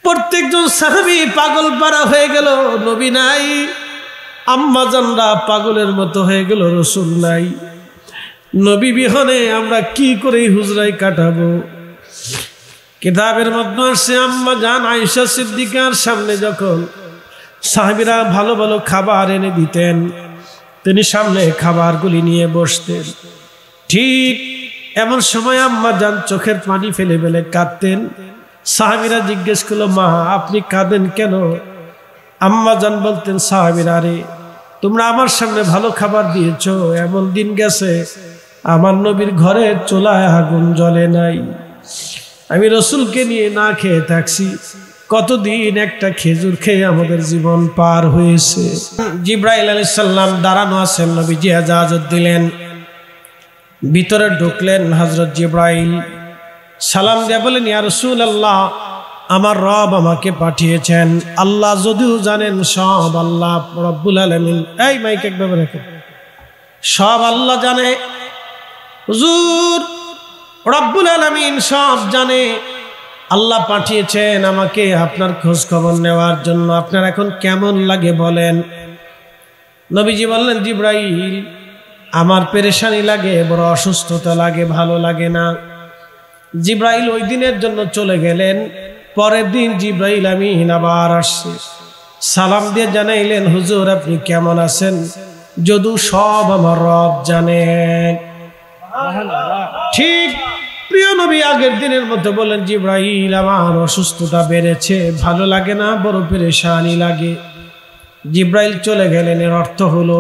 প্রত্যেকজন সাহাবী পাগল পারা হয়ে গেল, নবী নাই। আম্মা জানরা পাগলের মতো হয়ে গেল, রাসূল নাই। নবী বিহনে আমরা কি করে হুজরায় কাটাবো? কিতাবের মধ্যে আসছে আম্মা জান আয়েশা সিদ্দিকার সামনে যখন সাহাবীরা ভালো ভালো খাবার এনে দিতেন, তিনি সামনে খাবারগুলি নিয়ে বসতেন। ঠিক এমন সময় আম্মা জান চোখের পানি ফেলে ফেলে কাঁদতেন। সাহাবীরা জিজ্ঞেস করলো, মা আপনি কাঁদেন কেন? আম্মা জান বলতেন, সাহাবীরা রে, তোমরা আমার সামনে ভালো খাবার দিয়েছো, এমন দিন গেছে আমার নবীর ঘরে চুলায় আগুন জ্বলে নাই। আমি রাসূলকে নিয়ে না খেয়ে থাকছি, কতদিন একটা খেজুর খেয়ে আমাদের জীবন পার হয়েছে। জিবরাইল আলাইহিস সালাম দাঁড়ানো আছেন, নবীজি ইজাজত দিলেন, ভিতরে ঢুকলেন। হযরত জিবরাইল সালাম দিয়ে বলেন, ইয়া রাসূলুল্লাহ, আমার রব আমাকে পাঠিয়েছেন। আল্লাহ যদিও জানেন সব আল্লাহ রব্বুল আলামিন, এই মাইক একভাবে রাখেন, সব আল্লাহ জানে। হুজুর, রব্বুল আলামিন সব জানে, আল্লাহ পাঠিয়েছেন আমাকে আপনার খোঁজ খবর নেওয়ার জন্য। আপনার এখন কেমন লাগে বলেন? নবীজি বললেন, জিবরাইল, আমার পেরেশানি লাগে, বড় অসুস্থতা লাগে, ভালো লাগে না। জিবরাইল ওই দিনের জন্য চলে গেলেন। পরের দিন জিবরাইল আমিন আবার আসছে, সালাম দিয়ে জানাইলেন, হুজুর আপনি কেমন আছেন? যদু সব আমার রব জানেন। ঠিক প্রিয় নবী আগের দিনের মতো বলেন, জিবরাইল আমার অসুস্থতা বেড়েছে, ভালো লাগে না, বড় পেরেশানি লাগে। জিবরাইল চলে গেলেন। এর অর্থ হলো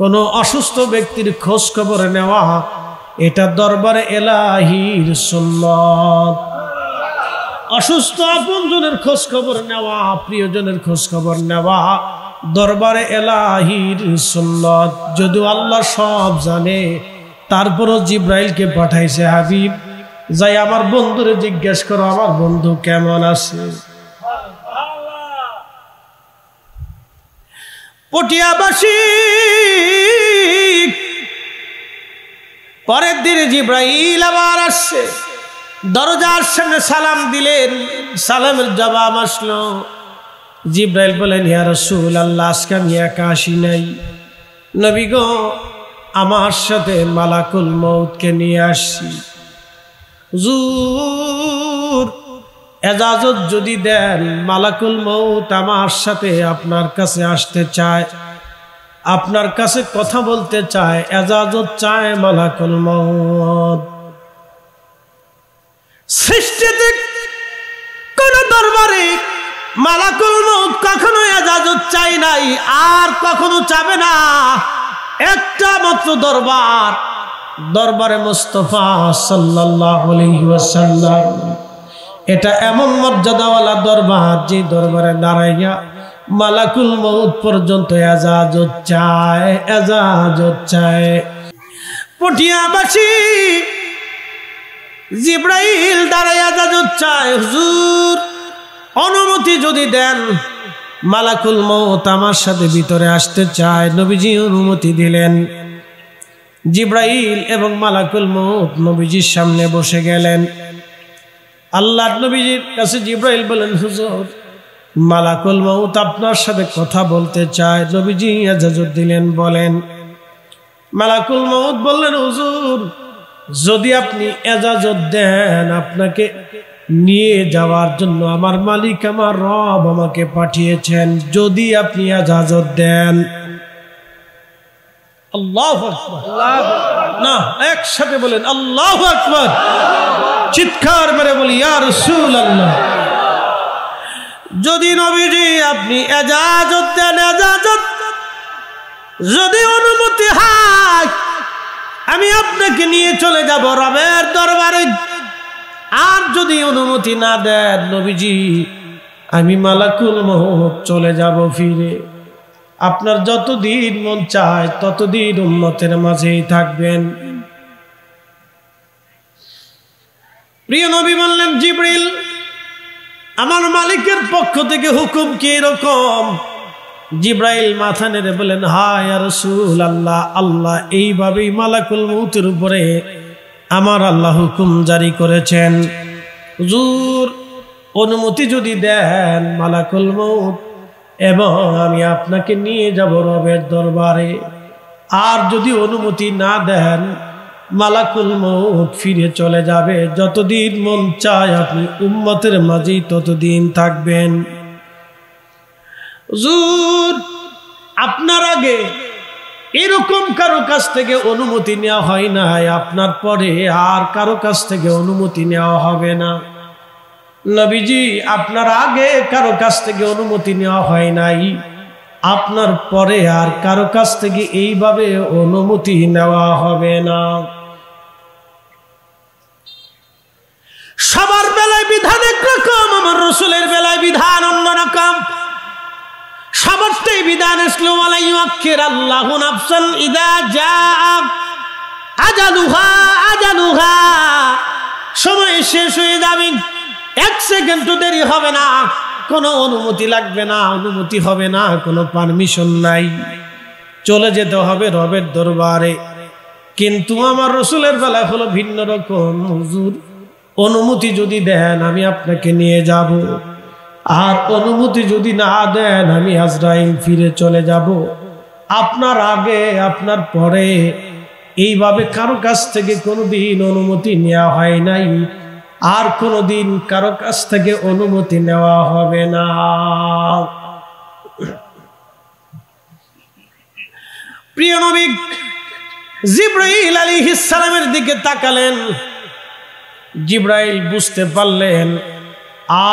কোনো অসুস্থ ব্যক্তির খোঁজ খবর নেওয়া এটা দরবারে এলাহির সুন্নাত। অসুস্থ আপনজনের খোঁজ খবর নেওয়া, প্রিয়জনের খোঁজ খবর নেওয়া দরবারে এলাহির সুন্নাত। যদিও আল্লাহ সব জানে, তারপরও জিবরাইলকে পাঠাইছে, হাবিব যাই আমার বন্ধুরে জিজ্ঞেস করো আমার বন্ধু কেমন আছে। পটিয়াবাসী পরের দিনে জিবরাইল আবার আসছে, দরজার সামনে সালাম দিলেন, সালামের জবাব আসলো। জিবরাইল বলেন, ইয়া রাসূলুল্লাহ, আজকে আমি একা আসি নাই, নবী গো আমার সাথে মালাকুল মউতকে নিয়ে আসছি। হুজুর এজাজত যদি দেন, মালাকুল মউত আমার সাথে আপনার কাছে আসতে চায়, আপনার কাছে কথা বলতে চায়, এজাজত চায় মালাকুল মউত। সৃষ্টিতে কোন দরবারে মালাকুল মউত কখনো এজাজত চাই নাই, আর কখনো চাবে না। একটা মাত্র দরবার, দরবারে মুস্তাফা সাল্লাল্লাহু আলাইহি ওয়াসাল্লাম। এটা এমন মর্যাদাওয়ালা দরবার, যে দরবারে দাঁড়াইয়া মালাকুল মউত পর্যন্ত এজাজত চায়, এজাজত চায়। পটিয়াবাসী জিবরাইল দাঁড়াইয়া এজাজত চায়, হুজুর অনুমতি যদি দেন, মালাকুল মউত আমার সাথে ভিতরে আসতে চায়। নবীজি অনুমতি দিলেন। জিবরাইল এবং মালাকুল মউত নবীজির সামনে বসে গেলেন। আল্লাহর নবীজির কাছে জিবরাইল বলেন, হুজুর মালাকুল মউত আপনার সাথে কথা বলতে চায়। নবীজি ইজাজত দিলেন, বলেন। মালাকুল মউত বললেন, হুজুর যদি আপনি ইজাজত দেন, আপনাকে নিয়ে যাওয়ার জন্য আমার মালিক আমার রব আমাকে পাঠিয়েছেন, যদি আপনি ইজাজত দেন। আল্লাহু আকবার, না একসাথে বলেন আল্লাহু আকবার, চিৎকার মেরে বলি ইয়া রাসূলুল্লাহ। যদি নবীজি আপনি ইজাজত দেন, ইজাজত যদি অনুমতি হয়, আমি আপনাকে নিয়ে চলে যাব রবের দরবারে। আর যদি অনুমতি না দেন নবীজি, আমি মালাকুল মউত চলে যাব ফিরে। আপনার যতদিন মন চায় ততদিন উম্মতের মাঝেই থাকবেন। প্রিয় নবী বললেন, জিবরিল আমার মালিকের পক্ষ থেকে হুকুম কি এরকম? জিবরাইল মাথা নেড়ে বলেন, হায় ইয়া রাসূলুল্লাহ, আল্লাহ এইভাবেই মালাকুল মউতের উপরে আমার আল্লাহ হুকুম জারি করেছেন। হুজুর অনুমতি যদি দেন মালাকুল মউত, এবং আমি আপনাকে নিয়ে যাব রবের দরবারে। আর যদি অনুমতি না দেন মালাকুল মউত ফিরে চলে যাবে। যতদিন মন চায় আপনি উম্মতের মাঝেই ততদিন থাকবেন। হুজুর, আপনার আগে এরকম কারো কাছ থেকে অনুমতি নেওয়া হয় না, আপনার পরে আর কারো কাছ থেকে অনুমতি নেওয়া হবে না। নবীজি, আপনার আগে কারো কাছ থেকে অনুমতি নেওয়া হয় নাই, আপনার পরে আর কারো কাছ থেকে এইভাবে অনুমতি নেওয়া হবে না। সবার বেলায় বিধান একরকম, আমার রাসূলের বেলায় বিধান অন্যরকম। সবারটাই বিধান আসলো ওয়ালা ইউআখিরাল্লাহু নাফসান ইযা জাআ আজালুহা, সময় শেষ হয়ে যাবে, এক সেকেন্ডও দেরি হবে না, কোনো অনুমতি লাগবে না, অনুমতি হবে না, কোনো পারমিশন নাই, চলে যেতে হবে রবের দরবারে। কিন্তু আমার রাসূলের বেলা হলো ভিন্ন রকম। হুজুর, অনুমতি যদি দেন আমি আপনাকে নিয়ে যাব, আর অনুমতি যদি না দেন আমি আজরাইল ফিরে চলে যাব। আপনার আগে আপনার পরে এইভাবে কারো কাছ থেকে কোনোদিন অনুমতি নেওয়া হয় নাই, আর কোনোদিন কারো কাছ থেকে অনুমতি নেওয়া হবে না। প্রিয় নবী জিবরাইল আলাইহিস সালামের দিকে তাকালেন। জিবরাইল বুঝতে পারলেন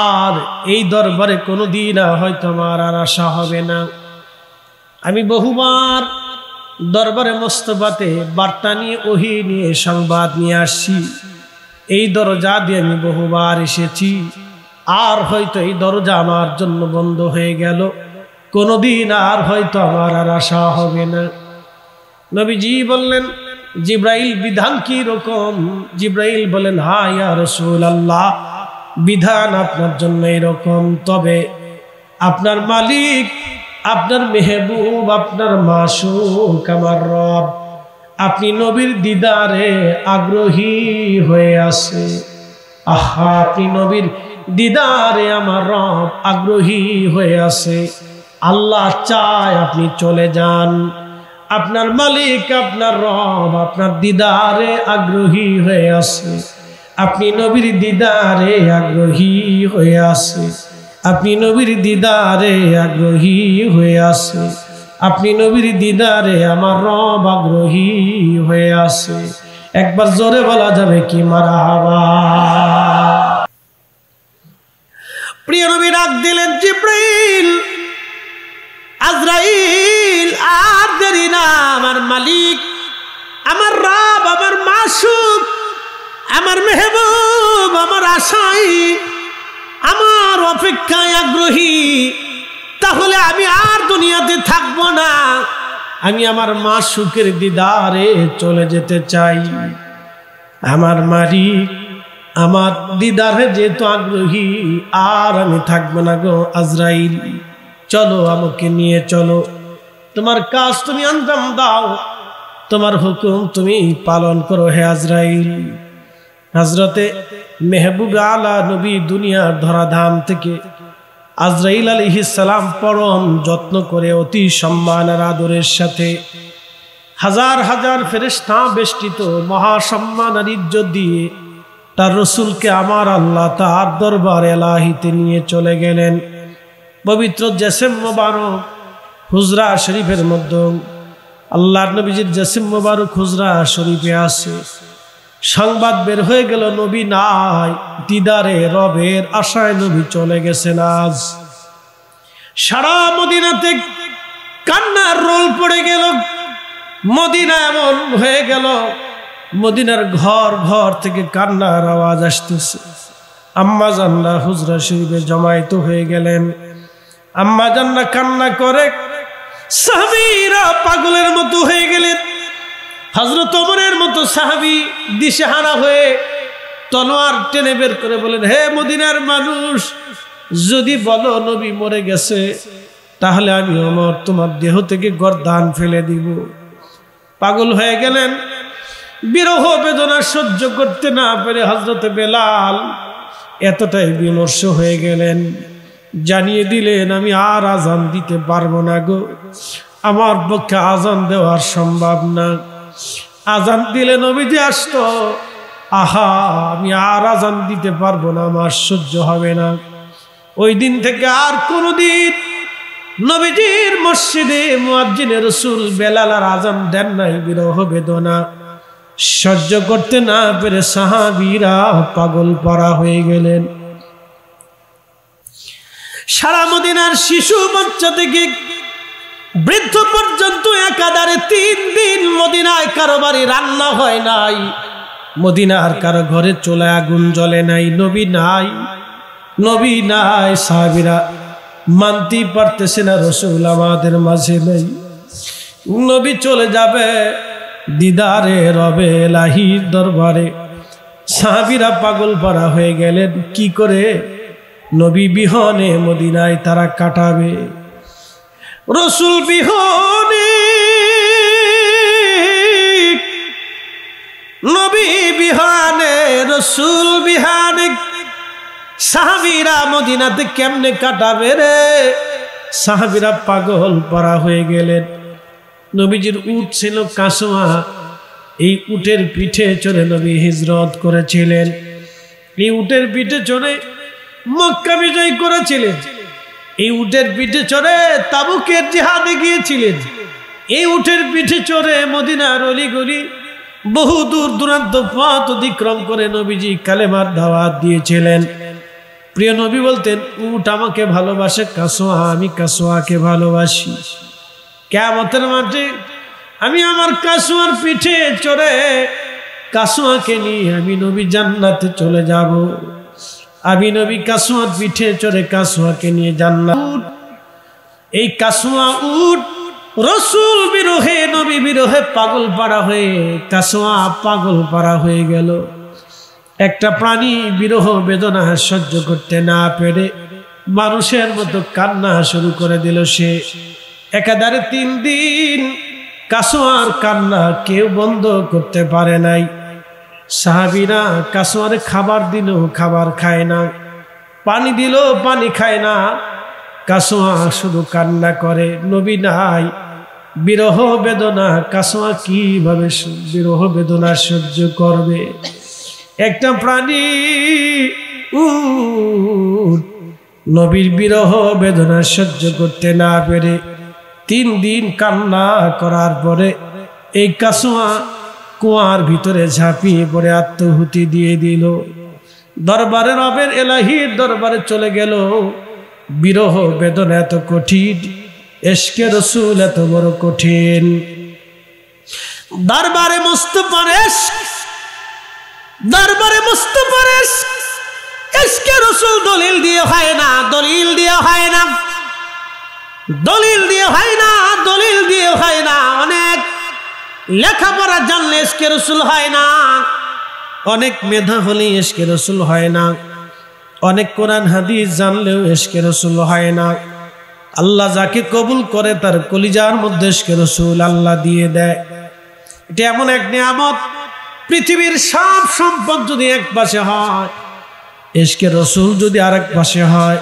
আর এই দরবারে কোনোদিন হয়তো আমার আর আসা হবে না। আমি বহুবার দরবারে মুস্তাফাতে বার্তা নিয়ে, ওহী নিয়ে, সংবাদ নিয়ে আসছি। এই দরজা দিয়ে আমি বহুবার এসেছি, আর হয়তো এই দরজা আমার জন্য বন্ধ হয়ে গেল, কোনোদিন আর হয়তো আমার আর আসা হবে না। নবীজি বললেন, জিবরাইল বিধান কি রকম? জিবরাইল বলেন, হ্যাঁ ইয়া রাসূলুল্লাহ, বিধান আপনার জন্য এরকম, তবে আপনার মালিক, আপনার মেহবুব, আপনার মাশউক, আমার রব, আপনি নবীর দিদারে আগ্রহী হয়ে আছে। আহা, আপনি নবীর দিদারে আমার রব আগ্রহী হয়ে আছে। আল্লাহ চায় আপনি চলে যান। আপনার মালিক, আপনার রব আপনার দিদারে আগ্রহী হয়ে আছে। আপনি নবীর দিদারে আগ্রহী হয়ে আছে। আপনি নবীর দিদারে আগ্রহী হয়ে আছে। আপনি নবীর দিদারে আমার রব আগ্রহী হয়ে আছে। একবার জোরে বলা যাবে কি মারহাবা? প্রিয় নবী ডাক দিলেন, জিবরাইল, আজরাইল, আর দেরি না, আমার মালিক, আমার রব, আমার মাশউক, আমার মেহবুব, আমার আশাই, আমার অপেক্ষায় আগ্রহী। তাহলে আমি আর দুনিয়াতে থাকবো না, আমি আমার মাশউকের দিদারে চলে যেতে চাই। আমার মালিক আমার দিদারে যেহেতু আগ্রহী, আর আমি থাকবো না গো আজরাইল, চলো আমাকে নিয়ে চলো, তোমার কাজ তুমি আঞ্জাম দাও, তোমার হুকুম তুমি পালন করো হে আজরাইল। হযরতে মেহবুব আলা নবী দুনিয়ার ধরাধাম থেকে আজরাইল আলাইহিস সালাম পরম যত্ন করে, অতি সম্মান আর আদরের সাথে হাজার হাজার ফেরেশতা বেষ্টিত মহাসম্মান আর ইজ্জত দিয়ে তার রসুলকে আমার আল্লাহ তার দরবার এলাহিতে নিয়ে চলে গেলেন। পবিত্র জেসেম মোবারক হুজরা শরীফের মধ্যে আল্লাহর নবীজির জেসেম মোবারক হুজরা শরীফে আছে। সংবাদ বের হয়ে গেল, নবী নাই, দিদারে রবের আশায় নবী চলে গেছেন। আজ সারা মদিনাতে কান্নার রোল পড়ে গেল। মদিনা এমন হয়ে গেল, মদিনার ঘর ঘর থেকে কান্নার আওয়াজ আসতেছে। আম্মা জান্নাহ হুজরা শরীফে জমায়েত হয়ে গেলেন। আম্মা জান্নাহ কান্না করে, সাহাবীরা পাগলের মতো হয়ে গেলেন। হযরত ওমরের মতো সাহাবী দিশেহারা হয়ে তলোয়ার টেনে বের করে বলেন, হে মদিনার মানুষ, যদি বলো নবী মরে গেছে, তাহলে আমি ওমর তোমার দেহ থেকে গর্দান ফেলে দিব। পাগল হয়ে গেলেন। বিরহ বেদনা সহ্য করতে না পেরে হযরত বেলাল এতটাই বিমর্ষ হয়ে গেলেন, জানিয়ে দিলেন আমি আর আজান দিতে পারবো না গো, আমার পক্ষে আজান দেওয়ার সম্ভব না। আজান দিলে নবীজি আসতো, আহা আমি আর আজান দিতে পারবো না, আমার সহ্য হবে না। ওই দিন থেকে আর কোনোদিন নবীজির মসজিদে মুয়াজ্জিনে রাসূল বেলাল আর আজান দেন নাই। বিরহ বেদনা সহ্য করতে না পেরে সাহাবীরা পাগল পারা হয়ে গেলেন। সারা মদিনার শিশু বাচ্চা থেকে বৃদ্ধ পর্যন্ত একাধারে 3 দিন মদিনায় কারো বাড়ি রান্না হয় নাই, মদিনার কারো ঘরে চুলায় আগুন জ্বলে নাই। নবী নাই, নবী নাই। সাহাবীরা মানতেই পারতেছে না রাসূল আমাদের মাঝে নেই। নবী চলে যাবে দিদারে রবে এলাহির দরবারে। সাহাবীরা পাগল পারা হয়ে গেলেন, কি করে নবী বিহনে মদিনায় তারা কাটাবে। রাসূল বিহনে, নবী বিহনে, রাসূল বিহনে, সাহাবীরা মদিনাতে কেমনে কাটাবে রে। সাহাবীরা পাগল পারা হয়ে গেলেন। নবীজির উট ছিল কাসওয়া, এই উটের পিঠে চড়ে নবী হিজরত করেছিলেন। এই উটের পিঠে চড়ে মক্কা বিজয় করেছিলেন। এই উটের পিঠে চড়ে তাবুকের জিহাদে গিয়েছিলেন। এই উটের পিঠে চড়ে মদিনার অলিগলি বহু দূর দূরান্ত পথ অতিক্রম করে নবীজি কালেমার দাওয়াত দিয়েছিলেন। প্রিয় নবী বলতেন, উট আমাকে ভালোবাসে, কাসওয়া আমি কাসওয়াকে ভালোবাসি। কিয়ামতের মাঠে আমি আমার কাসওয়ার পিঠে চড়ে কাসওয়াকে নিয়ে আমি নবী জান্নাতে চলে যাব। আমি নবী কাসওয়ার পিঠে চড়ে কাসওয়াকে নিয়ে জান্নাত। এই কাসওয়া উট রাসূল বিরহে, নবী বিরহে পাগল পারা হয়ে কাসওয়া পাগল পারা হয়ে গেল। একটা প্রাণী বিরহ বেদনা সহ্য করতে না পেরে মানুষের মতো কান্না শুরু করে দিল। সে একাধারে 3 দিন কাসওয়ার কান্না কেউ বন্ধ করতে পারে নাই। সাহাবীরা কাসওয়ারে খাবার দিল, খাবার খায় না, পানি দিল, পানি খায় না। কাসওয়া শুধু কান্না করে, নবী নাই। বিরহ বেদনা, কাসওয়া কিভাবে বিরহ বেদনা সহ্য করবে। একটা প্রাণী নবীর বিরহ বেদনা সহ্য করতে না পেরে 3 দিন কান্না করার পরে এই কাসওয়া কুয়ার ভিতরে ঝাঁপিয়ে পড়ে আত্মহুতি দিয়ে দিল। দরবারে রবের এলাহির দরবারে চলে গেল। বিরহ বেদনা এত কঠিন, ইশকে রাসূল এত বড় কঠিন। দরবারে মুস্তাফার ইশক, দরবারে মুস্তাফার ইশক, ইশকে রাসূল দলিল দিয়ে হয় না, দলিল দিয়ে হয় না, দলিল দিয়ে হয় না, দলিল দিয়ে হয় না। অনেক লেখাপড়া জানলে ইশকে রাসূল হয় না, অনেক মেধা হলে ইশকে রাসূল হয় না, অনেক কোরআন হাদিস জানলেও ইশকে রাসূল হয় না। আল্লাহ যাকে কবুল করে তার কলিজার মধ্যে ইশকে রাসূল আল্লাহ দিয়ে দেয়। এটা এমন এক নিয়ামত, পৃথিবীর সব সম্পদ যদি এক পাশে হয়, ইশকে রাসূল যদি আরেক পাশে হয়,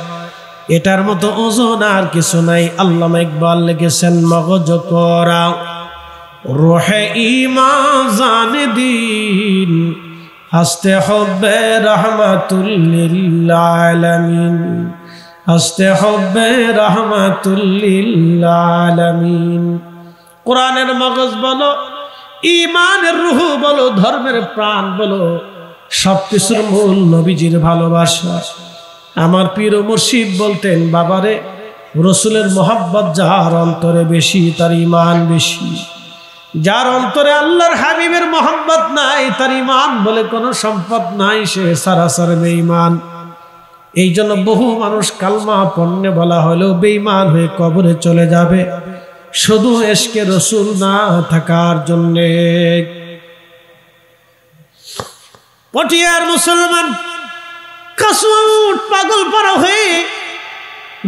এটার মতো ওজন আর কিছু নাই। আল্লামা ইকবাল লিখেছেন, মগজ করা রোহে ঈমান জান দিন, হস্তে হব্বে রহমাতুল লিল আলামিন, হস্তে হব্বে রহমাতুল লিল আলামিন। কোরআনের মগজ বলো, ঈমানের রূহ বলো, ধর্মের প্রাণ বলো, সবকিছুর মূল নবীজির ভালোবাসা। আমার পীর ও মুর্শিদ বলতেন, বাবারে রাসূলের মহব্বত যার অন্তরে বেশি তার ঈমান বেশি। যার অন্তরে আল্লাহর হাবিবের মহব্বত নাই তার ঈমান বলে কোনো সম্পদ নাই, সে সারাসার বেঈমান। এই জন্য বহু মানুষ কালমা পড়নে বলা হলেও বেঈমান হয়ে কবরে চলে যাবে, শুধু ইশকে রাসূল না থাকার জন্যে। পটিয়ার মুসলমান কাসওয়া উট পাগল পারা হয়ে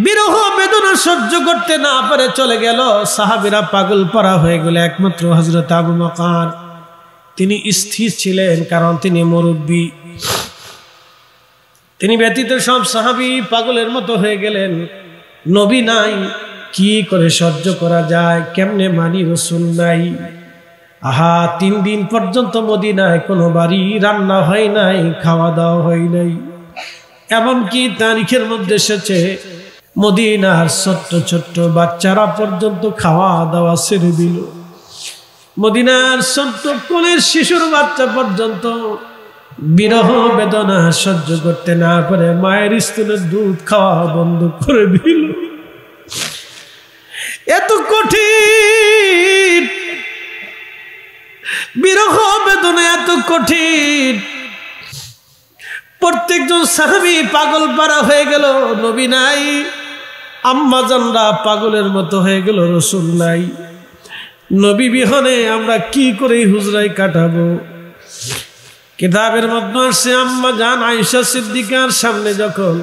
বিরহ বেদনা সহ্য করতে না পারে চলে গেল। সাহাবীরা পাগল পারা হয়ে গেল। একমাত্র হযরত আবু বকর তিনি স্থির ছিলেন, কারণ তিনি মুরব্বী। তিনি ব্যতীত সব সাহাবী পাগলের মতো হয়ে গেলেন। নবী নাই, কি করে সহ্য করা যায়, কেমনে মানি, রসুল নাই। আহা, 3 দিন পর্যন্ত মদিনায় কোনো বাড়ি রান্না হয় নাই, খাওয়া দাওয়া হয় নাই। এমনকি তারিখের মধ্যে এসেছে মদিনার ছোট্ট ছোট্ট বাচ্চারা পর্যন্ত খাওয়া দাওয়া ছেড়ে দিল। মদিনার ছোট্ট কোলের শিশুর বাচ্চা পর্যন্ত বিরহ বেদনা সহ্য করতে না পারে মায়ের স্তনের দুধ খাওয়া বন্ধ করে দিল। এত কঠিন বিরহ বেদনা, এত কঠিন। প্রত্যেকজন সাহাবী পাগল পারা হয়ে গেল, নবী নাই। আম্মা জানরা পাগলের মতো হয়ে গেল, রসুল নাই। নবী বিহনে আমরা কি করে হুজরায় কাটাবো? কিতাবের মধ্যে আসছে আম্মা জান আয়েশা সিদ্দিকার সামনে যখন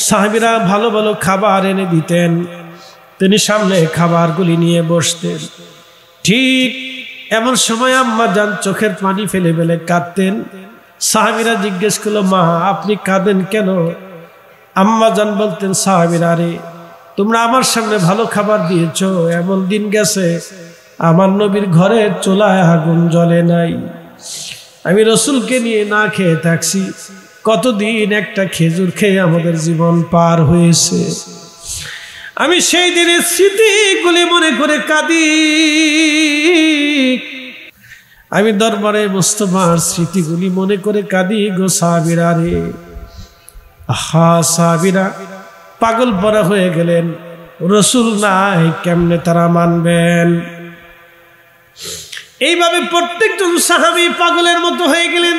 সাহাবীরা ভালো ভালো খাবার এনে দিতেন, তিনি সামনে খাবারগুলি নিয়ে বসতেন। ঠিক এমন সময় আম্মা জান চোখের পানি ফেলে ফেলে কাঁদতেন। সাহাবীরা জিজ্ঞেস করলো, মা আপনি কাঁদেন কেন? আম্মা জান বলতেন, সাহাবীরা রে, তোমরা আমার সামনে ভালো খাবার দিয়েছো, এমন দিন গেছে আমার নবীর ঘরের চুলায় আগুন জ্বলে নাই। আমি রসুলকে নিয়ে না খেয়ে থাকছি, কতদিন একটা খেজুর খেয়ে আমাদের জীবন পার হয়েছে। আমি সেই দিনের স্মৃতিগুলি মনে করে কাঁদি। আমি দরবারে মুস্তাফার স্মৃতিগুলি মনে করে কাঁদি গো সাহাবীরা রে। আহা, সাহাবীরা পাগল পরা হয়ে গেলেন, রসুল নাই, কেমনে তারা মানবেন? এইভাবে প্রত্যেকজন সাহাবী পাগলের মতো হয়ে গেলেন।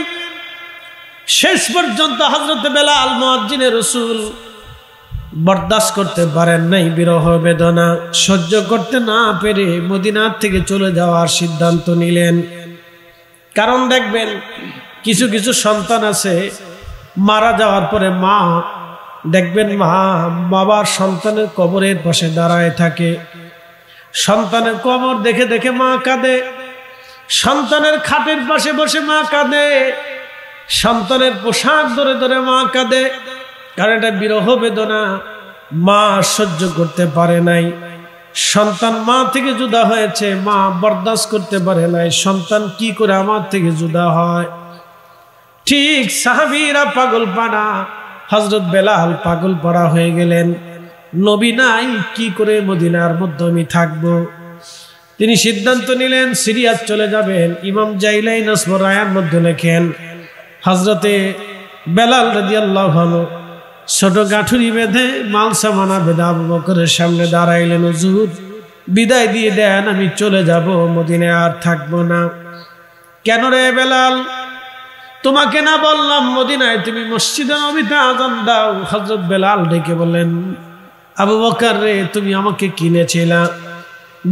শেষ পর্যন্ত হযরত বেলাল মুয়াজ্জিনে রসুল বরদাস্ত করতে পারেন নাই, বিরহ বেদনা সহ্য করতে না পেরে মদিনার থেকে চলে যাওয়ার সিদ্ধান্ত নিলেন। কারণ দেখবেন কিছু কিছু সন্তান আছে মারা যাওয়ার পরে মা দেখবেন মা বাবার সন্তানের কবরের পাশে দাঁড়ায় থাকে। সন্তানের কবর দেখে দেখে মা কাঁদে, সন্তানের খাটের পাশে বসে মা কাঁদে, সন্তানের পোশাক ধরে ধরে মা কাঁদে। কারণ এটা বিরহ বেদনা মা সহ্য করতে পারে নাই। সন্তান মা থেকে জুদা হয়েছে, মা বরদাস্ত করতে পারে নাই, সন্তান কি করে আমার থেকে জুদা হয়? ঠিক সাহাবীরা পাগল পাড়া, হযরত বেলাল পাগল পাড়া হয়ে গেলেন। নবী নাই, কি করে মদিনার মধ্যে আমি থাকবো? তিনি সিদ্ধান্ত নিলেন সিরিয়াত চলে যাবেন। ইমাম জাইলাই নসবুর রায়ার মধ্যে লেখেন, হযরতে বেলাল রাদিয়াল্লাহু আনহু ছোট গাঠুরি বেঁধে মাল সামানা বেঁধে আবু বকরের সামনে দাঁড়াইলেন, হুজুর বিদায় দিয়ে দেন, আমি চলে যাব, মদিনায় আর থাকবো না। কেন রে বেলাল, তোমাকে না বললাম মদিনায় তুমি মসজিদে নববীতে আযান দাও? হযরত বেলাল ডেকে বললেন, আবু বকর রে, তুমি আমাকে কিনেছিলা,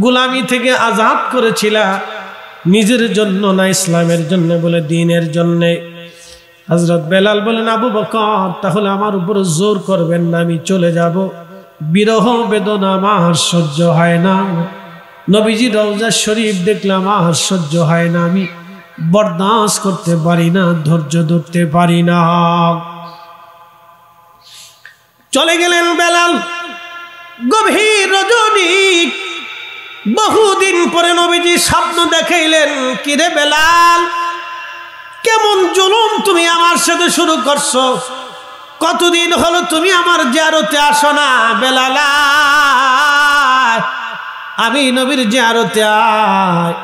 গোলামি থেকে আজাদ করেছিলা, নিজের জন্য না ইসলামের জন্য বলে, দিনের জন্য। হযরত বেলাল বলেন, আবু বকর তাহলে আমার উপর জোর করবেন না, আমি চলে যাব। বিরহ বেদনা আমার সহ্য হয় না, নবীজি রওজা শরীফ দেখলাম আর সহ্য হয় না, আমি বরদাস্ত করতে পারি না, ধৈর্য ধরতে পারি না। চলে গেলেন বেলাল। গভীর রজনী, বহুদিন পরে নবীজি স্বপ্ন দেখাইলেন, কিরে বেলাল, কেমন জুলুম তুমি আমার সাথে শুরু করছো? কতদিন হলো তুমি আমার জিয়ারতে আসো না? বেলাল, আমি নবীর জিয়ারতে আয়।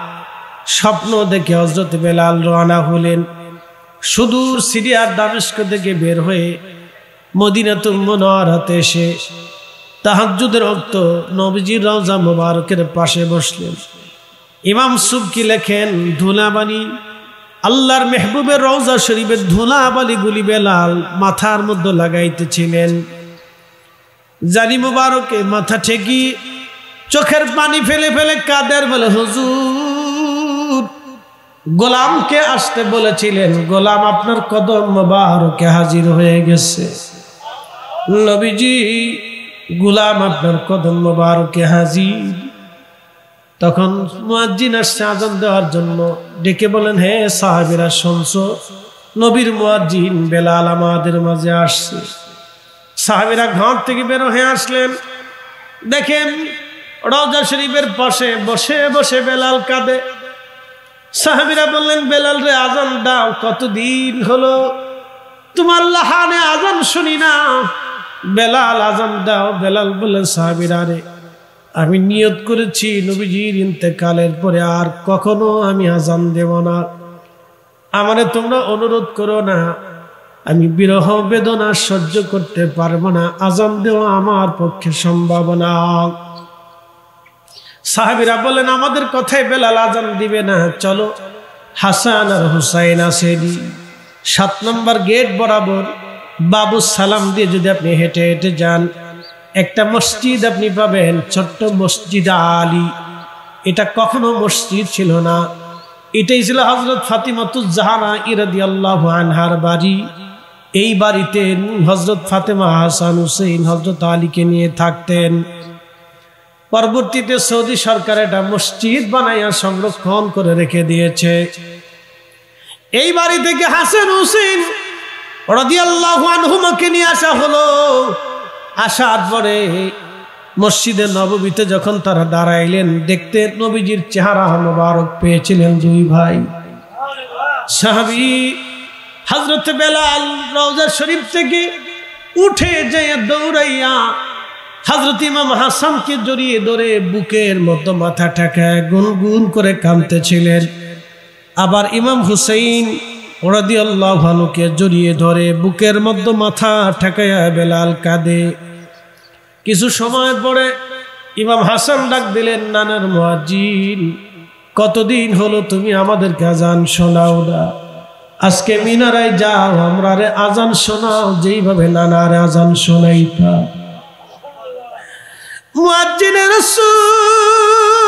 স্বপ্ন দেখে হযরত বেলাল রওনা হলেন। সুদূর সিরিয়ার দামেস্ক থেকে বের হয়ে মদিনাতুল মুনাওয়ারাতে এসে তাহাজ্জুদের ওয়াক্ত নবীজির রওজা মুবারকের পাশে বসলেন। ইমাম সুবকি লেখেন, ধুলাবালি, আল্লাহর মেহবুবের রওজা শরীফের ধুলাবালিগুলি বেলাল মাথার মধ্যে লাগাইতেছিলেন। জানি মুবারকে মাথা ঠেকি চোখের পানি ফেলে ফেলে কাদের বলে, হুজুর গোলামকে আসতে বলেছিলেন, গোলাম আপনার কদম মুবারকে হাজির হয়ে গেছে। নবীজি, গোলাম আপনার কদম মুবারকে হাজির। তখন মুয়াজ্জিন আসছে আযান দেওয়ার জন্য, ডেকে বলেন, হে সাহাবীরা শুনছো? নবীর মুয়াজ্জিন বেলাল আমাদের মাঝে আসছে। সাহাবীরা ঘর থেকে বের হয়ে আসলেন, দেখেন রওজা শরীফের পাশে বসে বসে বেলাল কাঁদে। সাহাবীরা বললেন, বেলাল রে আজান দাও, কতদিন হলো তোমার লাহানে আজান শুনি না, বেলাল আজান দাও। বেলাল বললেন, সাহাবীরা রে আমি নিয়ত করেছি নবীজির ইন্তেকালের পরে আর কখনো আমি আজান দেব না, আমারে তোমরা অনুরোধ করো না, আমি বিরহ বেদনা সহ্য করতে পারবো না, আজান দেওয়া আমার পক্ষে সম্ভব না। সাহাবীরা বলেন, আমাদের কথায় বেলাল আজান দিবে না, চলো হাসান আর হুসাইন আসেনি 7 নম্বর গেট বরাবর বাবু সালাম দিয়ে যদি আপনি হেঁটে হেঁটে যান, একটা মসজিদ আপনি পাবেন, ছোট্ট মসজিদ আলী। এটা কখনো মসজিদ ছিল না, এটাই ছিল হযরত ফাতিমাতুজ জাহরা রাদিয়াল্লাহু আনহার বাড়ি। এই বাড়িতে হযরত ফাতেমা, হাসান, হুসেইন, হযরত আলীকে নিয়ে থাকতেন। পরবর্তীতে সৌদি সরকার এটা মসজিদ বানাইয়া সংরক্ষণ করে রেখে দিয়েছে। এই বাড়ি থেকে হাসান হুসেইন রাদিয়াল্লাহু আনহুমাকে নিয়ে আসা হলো। আসার পরে মসজিদে নববীতে যখন তারা দাঁড়াইলেন, দেখতে নবীজির চেহারা মোবারক পেয়েছিলেন 2 ভাই সাহাবী। হযরত বেলাল রওজা শরীফ থেকে উঠে যেয়ে দৌড়াইয়া হযরত ইমাম হাসানকে জড়িয়ে ধরে বুকের মধ্যে মাথা ঠেকায় গুনগুন করে কাঁদতেছিলেন। আবার ইমাম হুসাইন রাদিয়াল্লাহু আনহুকে জড়িয়ে ধরে বুকের মধ্যে মাথা ঠেকায়া বেলাল কাঁদে। কিছু সময় পরে ইমাম হাসান ডাক দিলেন, নানার মুয়াজ্জিন, কতদিন হলো তুমি আমাদেরকে আজান শোনাও না, আজকে মিনারায় যাও, আমরারে আজান শোনাও যেইভাবে নানারে আজান শোনাইতা। মুয়াজ্জিনে রাসূল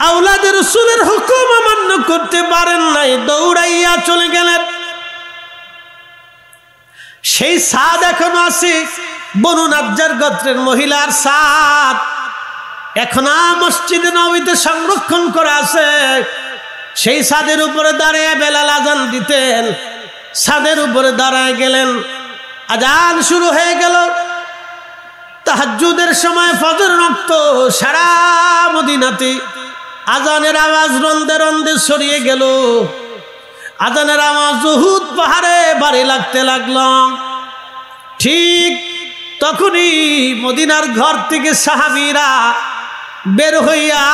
আওলাদে রাসূলের হুকুম অমান্য করতে পারেন নাই, দৌড়াইয়া চলে গেলেন। সেই সাদ এখনো আছে, বনু নাজ্জার গোত্রের মহিলার সাদ এখনো মসজিদে নববীতে সংরক্ষণ করা আছে। সেই সাদের উপরে দাঁড়িয়ে বেলাল আজান দিতেন। সাদের উপরে দাঁড়ায় গেলেন, আজান শুরু হয়ে গেল। তাহাজ্জুদের সময় ফজর রক্ত সারা মদিনাতে আজানের আওয়াজ রন্দে রন্দে ছড়িয়ে গেল। আজানের আওয়াজ উহুদ পাহাড়ে ভারী লাগতে লাগলো। ঠিক তখনই মদিনার ঘর থেকে সাহাবীরা বের হইয়া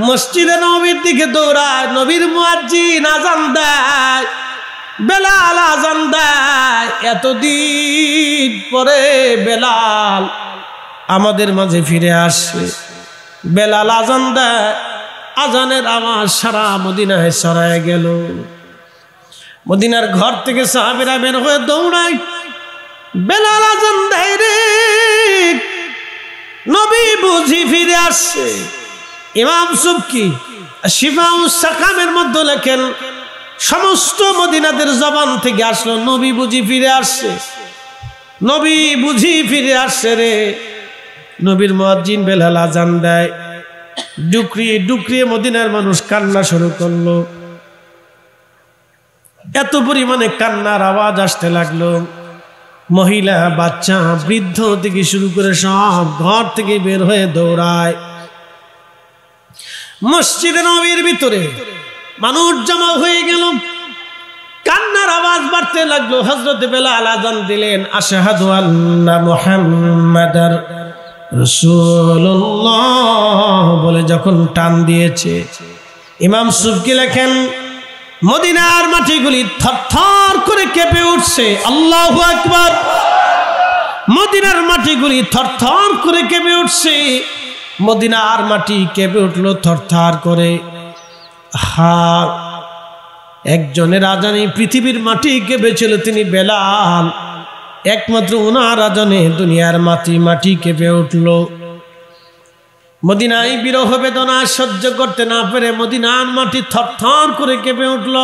মসজিদে নববীর দিকে দৌড়ায়। নবীর মুয়াজ্জিন আজান দেয়, বেলাল আজান দেয়। এতদিন পরে বেলাল আমাদের মাঝে ফিরে আসে। বেলাল আজান দেয়, আজানের আওয়াজ সারা মদিনায় ছড়ায় গেল। মদিনার ঘর থেকে সাহাবীরা বের হয়ে দৌড়ায়, বেলাল আজান দেয় রে, নবী বুঝি ফিরে আসছে। ইমাম সুবকি শিফাউস সাকামের মধ্যে লেখেন, সমস্ত মদিনাদের জবান থেকে আসলো, নবী বুঝি ফিরে আসছে, নবী বুঝি ফিরে আসছে রে। নবীর মুয়াজ্জিন বেলাল আজান দেয়, ডুকরিয়ে ডুকরিয়ে মদিনার মানুষ কান্না শুরু করলো। এত পরিমাণে কান্নার আওয়াজ আসতে লাগলো। মহিলা, বাচ্চা, বৃদ্ধ থেকে শুরু করে সব ঘর থেকে বের হয়ে দৌড়ায়। মসজিদে নববীর ভিতরে মানুষ জমা হয়ে গেল, কান্নার আওয়াজ বাড়তে লাগলো। হযরত বেলাল আজান দিলেন, আশহাদু আন্না মুহাম্মাদার রাসূলুল্লাহ বলে যখন টান দিয়েছে, ইমাম সুবকি লেখেন, মদিনার মাটিগুলি থরথর করে কেঁপে উঠছে। আল্লাহু আকবার। মদিনার মাটিগুলি থরথর করে কেঁপে উঠছে। মদিনার মাটি কেঁপে উঠলো থরথর করে। একজনের আজানে পৃথিবীর মাটি কেঁপেছিল, তিনি বেলাল। একমাত্র ওনার আজানে দুনিয়ার মাটি কেঁপে উঠল। মদিনায় বিরহ বেদনা সহ্য করতে না পেরে মদিনার মাটি থরথর করে কেঁপে উঠল।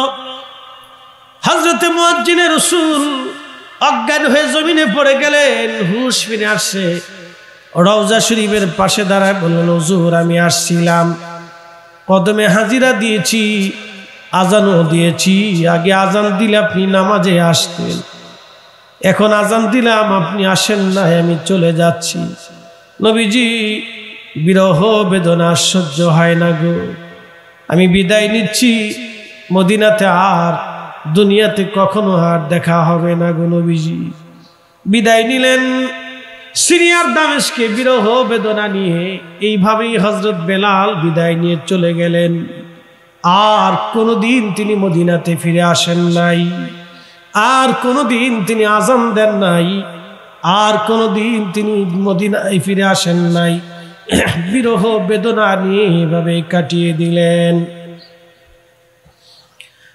হযরতে মুয়াজ্জিনে রাসূল অজ্ঞান হয়ে জমিনে পড়ে গেলেন। হুশ ফিরে আসছে, রওজা শরীফের পাশে দাঁড়ায় বললেন, হুজুর আমি আসছিলাম, কদমে হাজিরা দিয়েছি, আজানও দিয়েছি, আগে আজান দিলে আপনি নামাজে আসতেন, এখন আজান দিলাম আপনি আসেন না, আমি চলে যাচ্ছি। নবীজি বিরহ বেদনা সহ্য হয় না গো, আমি বিদায় নিচ্ছি, মদিনাতে আর দুনিয়াতে কখনো আর দেখা হবে না গো। নবীজি বিদায় নিলেন সিরিয়ার দামেস্কে বিরহ বেদনা নিয়ে। এইভাবেই হযরত বেলাল বিদায় নিয়ে চলে গেলেন। আর কোনোদিন তিনি মদিনাতে ফিরে আসেন নাই, আর কোনোদিন তিনি আজান দেন নাই, আর কোনোদিন তিনি মদিনায় ফিরে আসেন নাই। বিরহ বেদনা নিয়ে এভাবে কাটিয়ে দিলেন।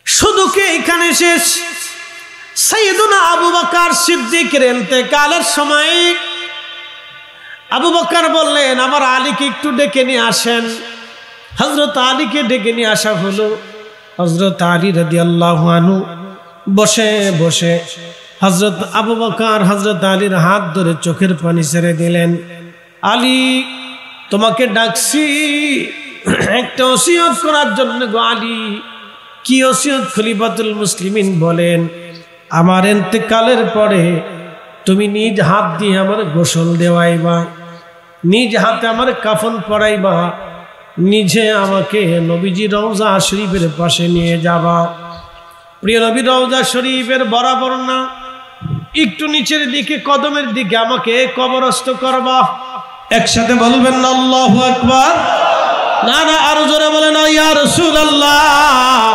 শুধু কি এখানে শেষ? সাইয়েদুনা আবু বকর সিদ্দিকের ইন্তেকালের সময় আবু বকর বললেন, আমার আলীকে একটু ডেকে নিয়ে আসেন। হযরত আলীকে ডেকে নিয়ে আসা হলো। হযরত আলী রাদিয়াল্লাহু আনহু বসে বসে হযরত আবু বকর হযরত আলীর হাত ধরে চোখের পানি ছেড়ে দিলেন। আলী, তোমাকে ডাকছি একটা ওসিয়ত করার জন্য গো আলী। কি ওসিয়ত? খলিফাতুল মুসলিমিন বলেন, আমার ইন্তেকালের পরে তুমি নিজ হাত দিয়ে আমার গোসল দেওয়াইবা, নিজ হাতে আমার কাফন পরাইবা, নিজে আমাকে নবীজি রওজা শরীফের পাশে নিয়ে যাবা। প্রিয় নবী রওজা শরীফের বরাবর না, একটু নিচের দিকে কদমের দিকে আমাকে কবরস্থ করবা। একসাথে বলবেন না আল্লাহু আকবার? না না, আরো জোরে বলেন ইয়া রাসূলুল্লাহ।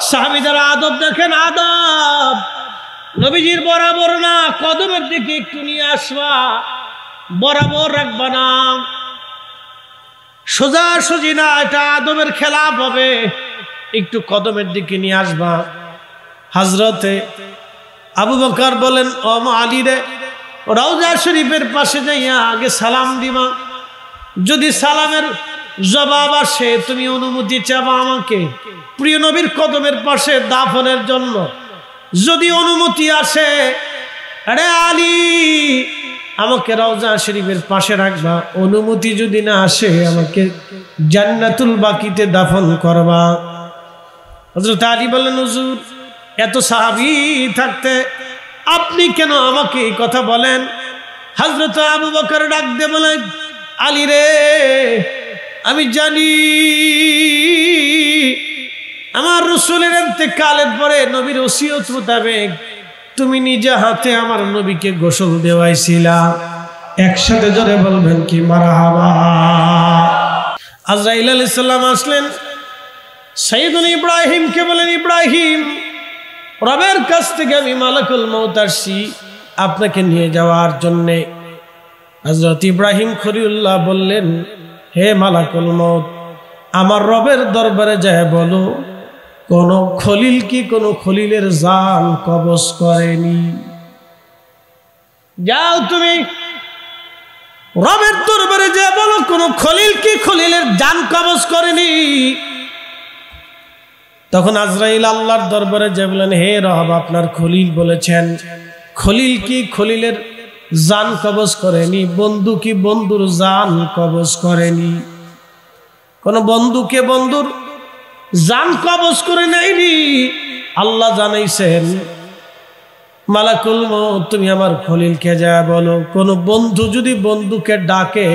সাহাবীদের আদব দেখেন, আদব। নবীজির বরাবর না, কদমের দিকে একটু নিয়ে আসবা, বরাবর রাখবা না, সোজা সুজি না, এটা আদবের খেলাফ হবে। একটু কদমের দিকে নিয়ে আসবা। হযরতে আবু বকর বলেন, ও আলী রে, রওজা শরীফের পাশে যাইয়া আগে সালাম দিবা, যদি সালামের জবাব আসে তুমি অনুমতি চাবা আমাকে প্রিয় নবীর কদমের পাশে দাফনের জন্য। যদি অনুমতি আসে, আরে আলী আমাকে রওজা শরীফের পাশে রাখবা, অনুমতি যদি না আসে আমাকে জান্নাতুল বাকিতে দাফন করবা। হযরত আলী বললেন, হুজুর এত সাহাবী থাকতে আপনি কেন আমাকে এই কথা বলেন? হযরত আবু বকর ডাক দিয়ে বলেন, আলী রে, আমি জানি আমার রাসূলের ইন্তেকালের পরে নবীর ওসিয়ত মোতাবেক তুমি নিজে হাতে আমার নবীকে গোসল দেওয়াইছিলা। একসাথে জোরে বলবেন কি মারহাবা। আজরাইল আলাইহিস সালাম আসলেন, সাইয়েদুনা ইব্রাহিমকে বলেন, ইব্রাহিম, রবের কাছ থেকে আমি মালাকুল মউত আসছি আপনাকে নিয়ে যাওয়ার জন্যে। হযরত ইব্রাহিম খলিলুল্লাহ বললেন, হে মালাকুল মউত, আমার রবের দরবারে যায় বলো কোন খলিল কি কোন খলিলের জান কবজ করেনি। যাও তুমি রবের দরবারে যায় বলো কোন খলিল কি খলিলের জান কবজ করেনি। তখন আজরাইল আল্লাহর দরবারে যায় বলেন, হে রব, আপনার খলিল বলেছেন খলিল কি খলিলের জান কবজ করেনি, বন্ধু কি বন্ধুর জান কবজ করেনি। কোন বন্ধুকে বন্ধুর জান কবজ করে নেয়নি। আল্লাহ জানাইছেন, মালাকুল মউত তুমি আমার খলিলকে যা বলো কোন বন্ধু যদি বন্ধুকে ডাকে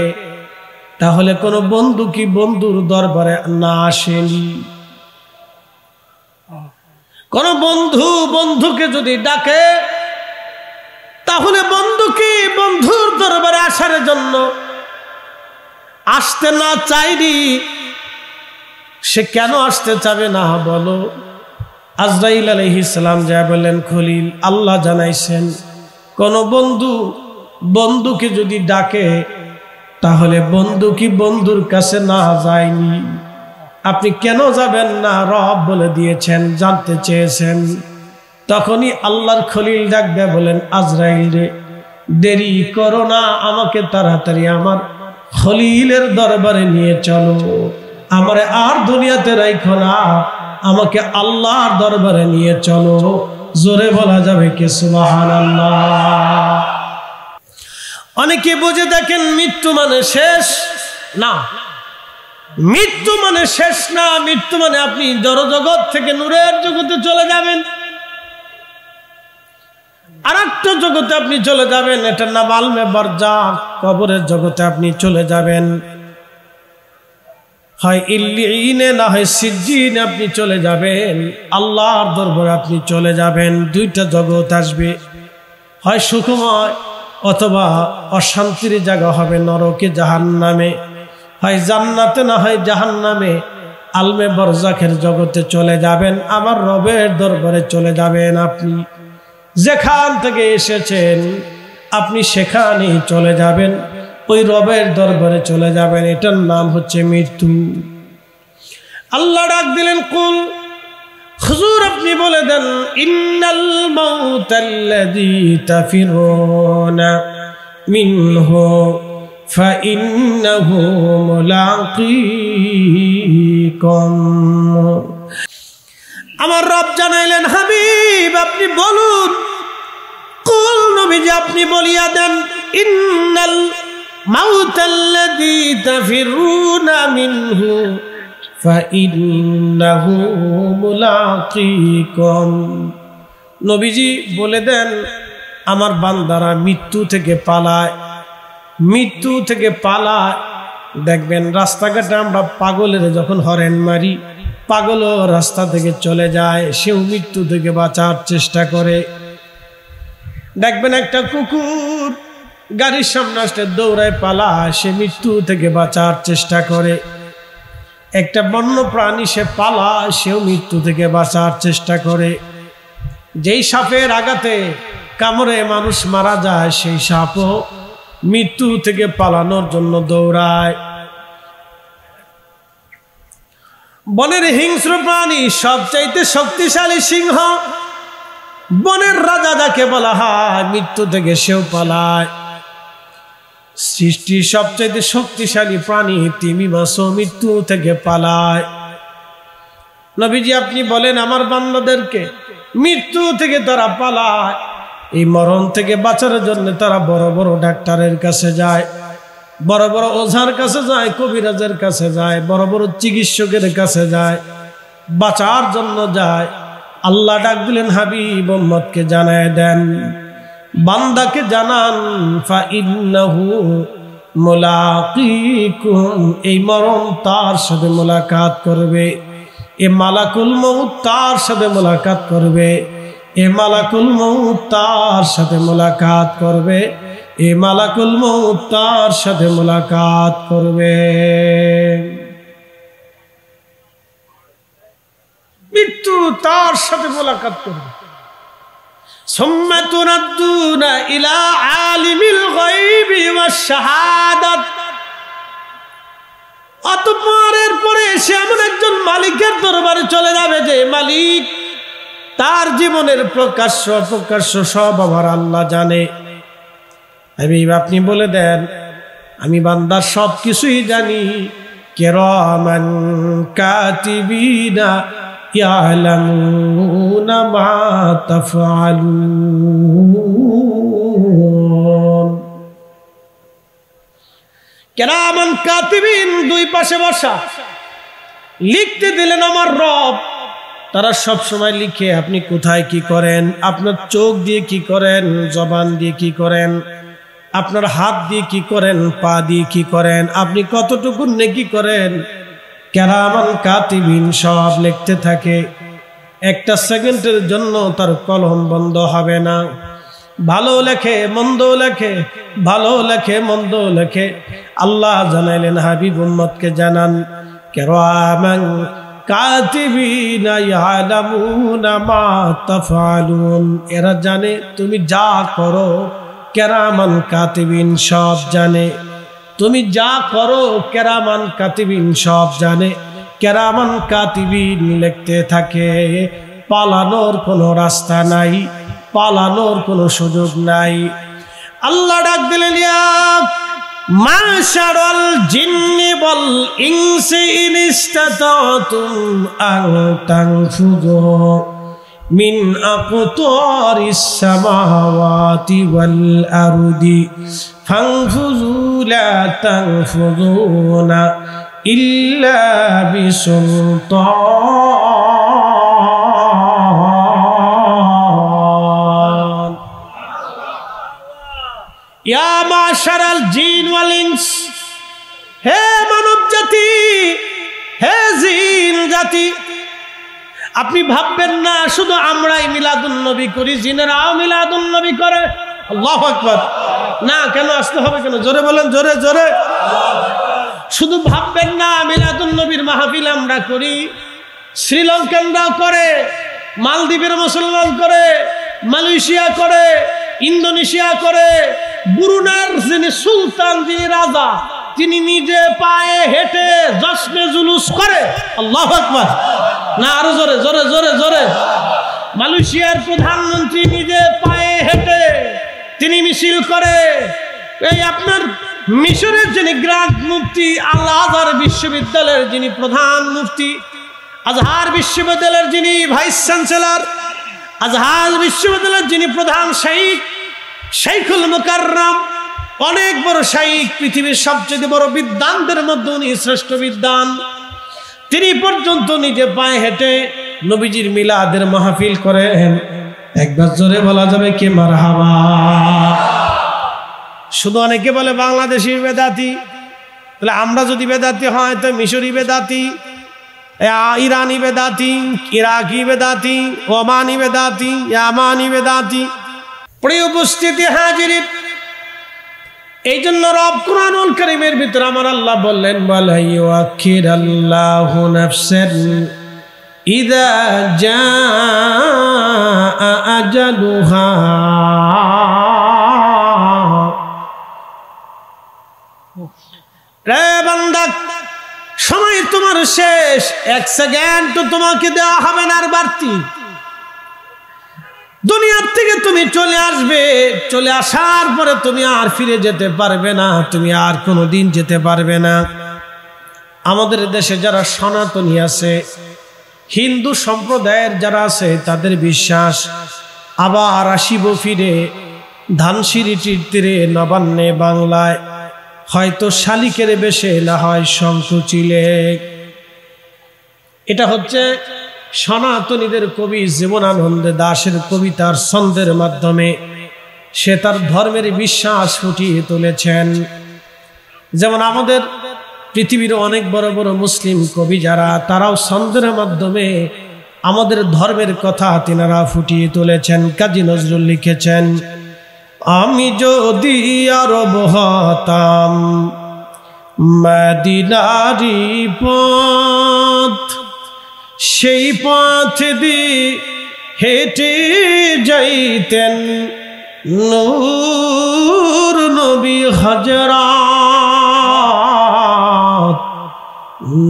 তাহলে কোন বন্ধু কি বন্ধুর দরবারে না আসেনি। কোন বন্ধু বন্ধুকে যদি ডাকে তাহলে বন্ধু কি বন্ধুর দরবারে আসার জন্য আসতে না চাইনি। সে কেন আসতে চাবে না বলো? আজরাইল আলাইহিস সালাম যা বললেন, খলিল আল্লাহ জানাইছেন কোন বন্ধু বন্ধুকে যদি ডাকে তাহলে বন্ধু কি বন্ধুর কাছে না যায়নি। আপনি কেন যাবেন না? রব বলে দিয়েছেন, জানতে চেয়েছেন। তখনই আল্লাহর খলিল ডাক দেয়া বলেন, আজরাইল রে, দেরি করো না, আমাকে তাড়াতাড়ি আমার খলিলের দরবারে নিয়ে চলো, আমারে আর দুনিয়াতে রাখো না, আমাকে আল্লাহর দরবারে নিয়ে চলো। জোরে বলা যাবে কি সুবহানাল্লাহ। অনেকে বুঝে দেখেন মৃত্যু মানে শেষ না, মৃত্যু মানে শেষ না, মৃত্যু মানে আপনি জড় জগৎ থেকে নূরের জগতে চলে যাবেন, আর একটা জগতে আপনি চলে যাবেন, এটার নাম আলমে বারজাখ, কবরের জগতে আপনি চলে যাবেন। হয় ইল্লিয়িনে না হয় সিজ্জিনে আপনি চলে যাবেন, আল্লাহর দরবারে আপনি চলে যাবেন। দুইটা জগৎ আসবে, হয় সুখময় অথবা অশান্তির জায়গা হবে নরকে জাহান্নামে, হয় জান্নাতে না হয় জাহান্নামে। আলমে বারজাখের জগতে চলে যাবেন, আমার রবের দরবারে চলে যাবেন। আপনি যেখান থেকে এসেছেন আপনি সেখানেই চলে যাবেন, ওই রবের দরবারে চলে যাবেন। এটার নাম হচ্ছে মৃত্যু। আল্লাহ ডাক দিলেন, কুল, হুজুর আপনি বলে দেন, ইন্নাল মাউতাল্লাযী তাফিরুনা মিনহু ফাইন্নাহু মুলাকীকুম। আমার রব জানাইলেন, হাবিব আপনি বলুন, কুল নবীজি আপনি বলিয়া দেন, ইন্নাল মাউতাল্লাযী তাফিরুনা মিনহু ফাইন্নাহু মুলাকীকুম। নবীজি বলে দেন, আমার বান্দারা মৃত্যু থেকে পালায়, মৃত্যু থেকে পালায়। দেখবেন রাস্তাঘাটে আমরা পাগলের যখন হরেন মারি, পাগলও রাস্তা থেকে চলে যায়, সেও মৃত্যু থেকে বাঁচার চেষ্টা করে। দেখবেন একটা কুকুর গাড়ির সামনে আসলে দৌড়ায় পালায়, সে মৃত্যু থেকে বাঁচার চেষ্টা করে। একটা বন্য প্রাণী সে পালায়, সেও মৃত্যু থেকে বাঁচার চেষ্টা করে। যেই সাপের আঘাতে কামড়ে মানুষ মারা যায়, সেই সাপও মৃত্যু থেকে পালানোর জন্য দৌড়ায়। বনের হিংস্র প্রাণী সবচাইতে শক্তিশালী সিংহ, বনের রাজা যাকে বলা হয়, মৃত্যু থেকে সেও পালায়। সৃষ্টির সবচাইতে শক্তিশালী প্রাণী তিমি মাছও মৃত্যু থেকে পালায়। নবীজি আপনি বলেন আমার বান্দাদেরকে, মৃত্যু থেকে তারা পালায়। এই মরণ থেকে বাঁচার জন্য তারা বড় বড় ডাক্তারের কাছে যায়, বড় বড় ওঝার কাছে যায়, কবিরাজের কাছে যায়, বড় বড় চিকিৎসকের কাছে যায়, বাঁচার জন্য যায়। আল্লাহ ডাক দিলেন, হাবিব উম্মতকে জানায় দেন, বান্দাকে জানান, ফাইন্নাহু মুলাকীকুম, এই মরণ তার সাথে মোলাকাত করবে, এ মালাকুল মউত তার সাথে মোলাকাত করবে, এ মালাকুল মউত তার সাথে মোলাকাত করবে, এ মালাকুল মউত তার সাথে মোলাকাত করবে। মৃত্যু তার সাথে মোলাকাত করবে। সুম্মা তুরাদ্দুনা ইলা আলিমিল গায়বি ওয়াশ শাহাদাত, অতঃপর এরপরে সে এমন একজন মালিকের দরবারে চলে যাবে যে মালিক, তার জীবনের প্রকাশ্য অপ্রকাশ্য সব আমার আল্লাহ জানে। আপনি বলে দেন, আমি বান্দার সব কিছুই জানি। কিরামান কাতিবিনা ইয়ালামুনা মা তাফআলুন। কিরামান কাতিবিন, দুই পাশে বসা, লিখতে দিলেন আমার রব। তারা সব সময় লিখে আপনি কোথায় কি করেন, আপনার চোখ দিয়ে কি করেন, জবান দিয়ে কি করেন, আপনার হাত দিয়ে কি করেন, পা দিয়ে কি করেন, আপনি কতটুকু নেকি করেন। কিরামান কাতিবিন সব লিখতে থাকে। একটা সেকেন্ডের জন্য তার কলম বন্ধ হবে না। ভালো লেখে মন্দ লেখে, ভালো লেখে মন্দ লেখে। আল্লাহ জানাইলেন, হাবিব উম্মতকে জানান, কিরামান কাতিবিনা ইয়ালামুনা মা তাফআলুন, এরা জানে তুমি যা করো। কিরামান কাতিবিন সব জানে, তুমি যা করো কিরামান কাতিবিন সব জানে। কিরামান কাতিবিন লিখতে থাকে। পালানোর কোনো রাস্তা নাই, পালানোর কোনো সুযোগ নাই। আল্লাহ ডাক দিলেন, ইয়া মাশারাল জিন্নি ওয়াল ইনসি ইন ইসতাতাতুম আন তানফুযু মিন আকতারিস সামাওয়াতি ওয়াল আরদি ফানফুযু লা তানফুযুনা ইল্লা বিসুলতান। ইয়া মাশারাল জিন ওয়াল ইনস, হে মানব জাতি, হে জিন জাতি, আপনি ভাববেন না শুধু আমরাই মিলাদুন নবী করি, জিনেরাও মিলাদুন নবী করে। আল্লাহু আকবার। না, কেন আসতে হবে কেন? জোরে বলেন, জোরে জোরে। শুধু ভাববেন না মিলাদুন নবীর মাহফিল আমরা করি, শ্রীলঙ্কানরাও করে, মালদ্বীপের মুসলমান করে, মালয়েশিয়া করে, ইন্দোনেশিয়া করে, ব্রুনাইয়ের যিনি সুলতান, যিনি রাজা, তিনি নিজে পায়ে হেঁটে জশ্নে জুলুস করে। আল্লাহু আকবার। না, আরো জোরে জোরে জোরে জোরে। মালয়েশিয়ার প্রধানমন্ত্রী নিজে পায়ে হেঁটে তিনি মিছিল করে। এই আপনার মিশরের যিনি গ্রান্ড মুফতি, আল আজহার বিশ্ববিদ্যালয়ের যিনি প্রধান মুফতি, আজহার বিশ্ববিদ্যালয়ের যিনি ভাইস চ্যান্সেলর, আজহার বিশ্ববিদ্যালয়ের যিনি প্রধান শাইখ, শাইখুল মুকাররম, অনেক বড় শাইখ, পৃথিবীর সবচেয়ে বড় বিদ্বানদের মধ্যে উনি শ্রেষ্ঠ বিদ্বান, তিনি পর্যন্ত নিজে পায়ে হেঁটে নবীজির মিলাদের মাহফিল করেন। একবার জোরে বলা যাবে কি মারহাবা? শুধু অনেকে বলে বাংলাদেশি বেদাতি, তাহলে আমরা যদি বেদাতি হয় তো মিশরি বেদাতি, ইরানি বেদাতি, ইরাকি বেদাতি, ওমানি বেদাতি, ইয়ামানি বেদাতি। প্রিয় উপস্থিতি হাজিরিন, এই জন্য রব কুরআনুল কারীমের ভিতর আমার আল্লাহ বললেন, ওয়ালা ইউআখিরাল্লাহু নাফসান ইযা জাআ আজালুহা। রে বান্দা, সময় তোমার শেষ, এক সেকেন্ড তো তোমাকে দেওয়া হবে না আর বাড়তি। দুনিয়ার থেকে তুমি চলে আসবে, চলে আসার পরে তুমি আর ফিরে যেতে পারবে না, তুমি আর কোনোদিন যেতে পারবে না। আমাদের দেশে যারা সনাতনী আছে, হিন্দু সম্প্রদায়ের যারা আছে, তাদের বিশ্বাস আবার আসিব ফিরে ধানসিঁড়িটির তীরে নবান্নে বাংলায়, হয়তো শালিকের বেশে, না হয় শঙ্খচিলে। এটা হচ্ছে সনাতনীদের কবি জীবনানন্দ দাশের কবিতার ছন্দের মাধ্যমে সে তার ধর্মের বিশ্বাস ফুটিয়ে তুলেছেন। যেমন আমাদের পৃথিবীর অনেক বড় বড় মুসলিম কবি যারা, তারাও ছন্দের মাধ্যমে আমাদের ধর্মের কথা তিনারা ফুটিয়ে তুলেছেন। কাজী নজরুল লিখেছেন, আমি যদি আরব হতাম মদিনারি পথ, সেই পথ দিয়ে হেঁটে যাইতেন নূর নবী হযরত,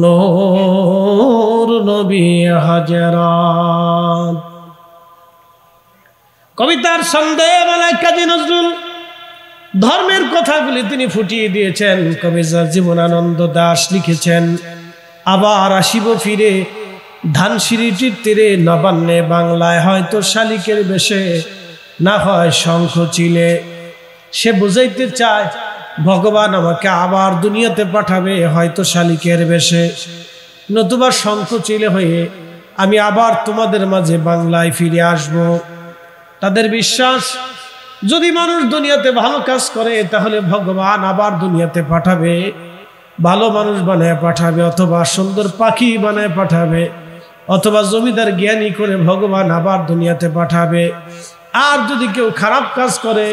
নূর নবী হযরত। কবিতার ছন্দে বেলায় কাজী নজরুল ধর্মের কথাগুলি তিনি ফুটিয়ে দিয়েছেন। কবি জীবনানন্দ দাশ লিখেছেন, আবার আসিব ফিরে ধানসিঁড়িটির তীরে নবান্নে বাংলায়, হয়তো শালিকের বেশে, না হয় শঙ্খচিলে। সে বুঝাইতে চায় ভগবান আমাকে আবার দুনিয়াতে পাঠাবে, হয়তো শালিকের বেশে, নতুবা শঙ্খচিলে হয়ে আমি আবার তোমাদের মাঝে বাংলায় ফিরে আসব। তাদের বিশ্বাস যদি মানুষ দুনিয়াতে ভালো কাজ করে তাহলে ভগবান আবার দুনিয়াতে পাঠাবে, ভালো মানুষ বানায় পাঠাবে, অথবা সুন্দর পাখি বানায় পাঠাবে, অথবা জমিদার জ্ঞানী করে ভগবান আবার দুনিয়াতে পাঠাবে। আর যদি কেউ খারাপ কাজ করে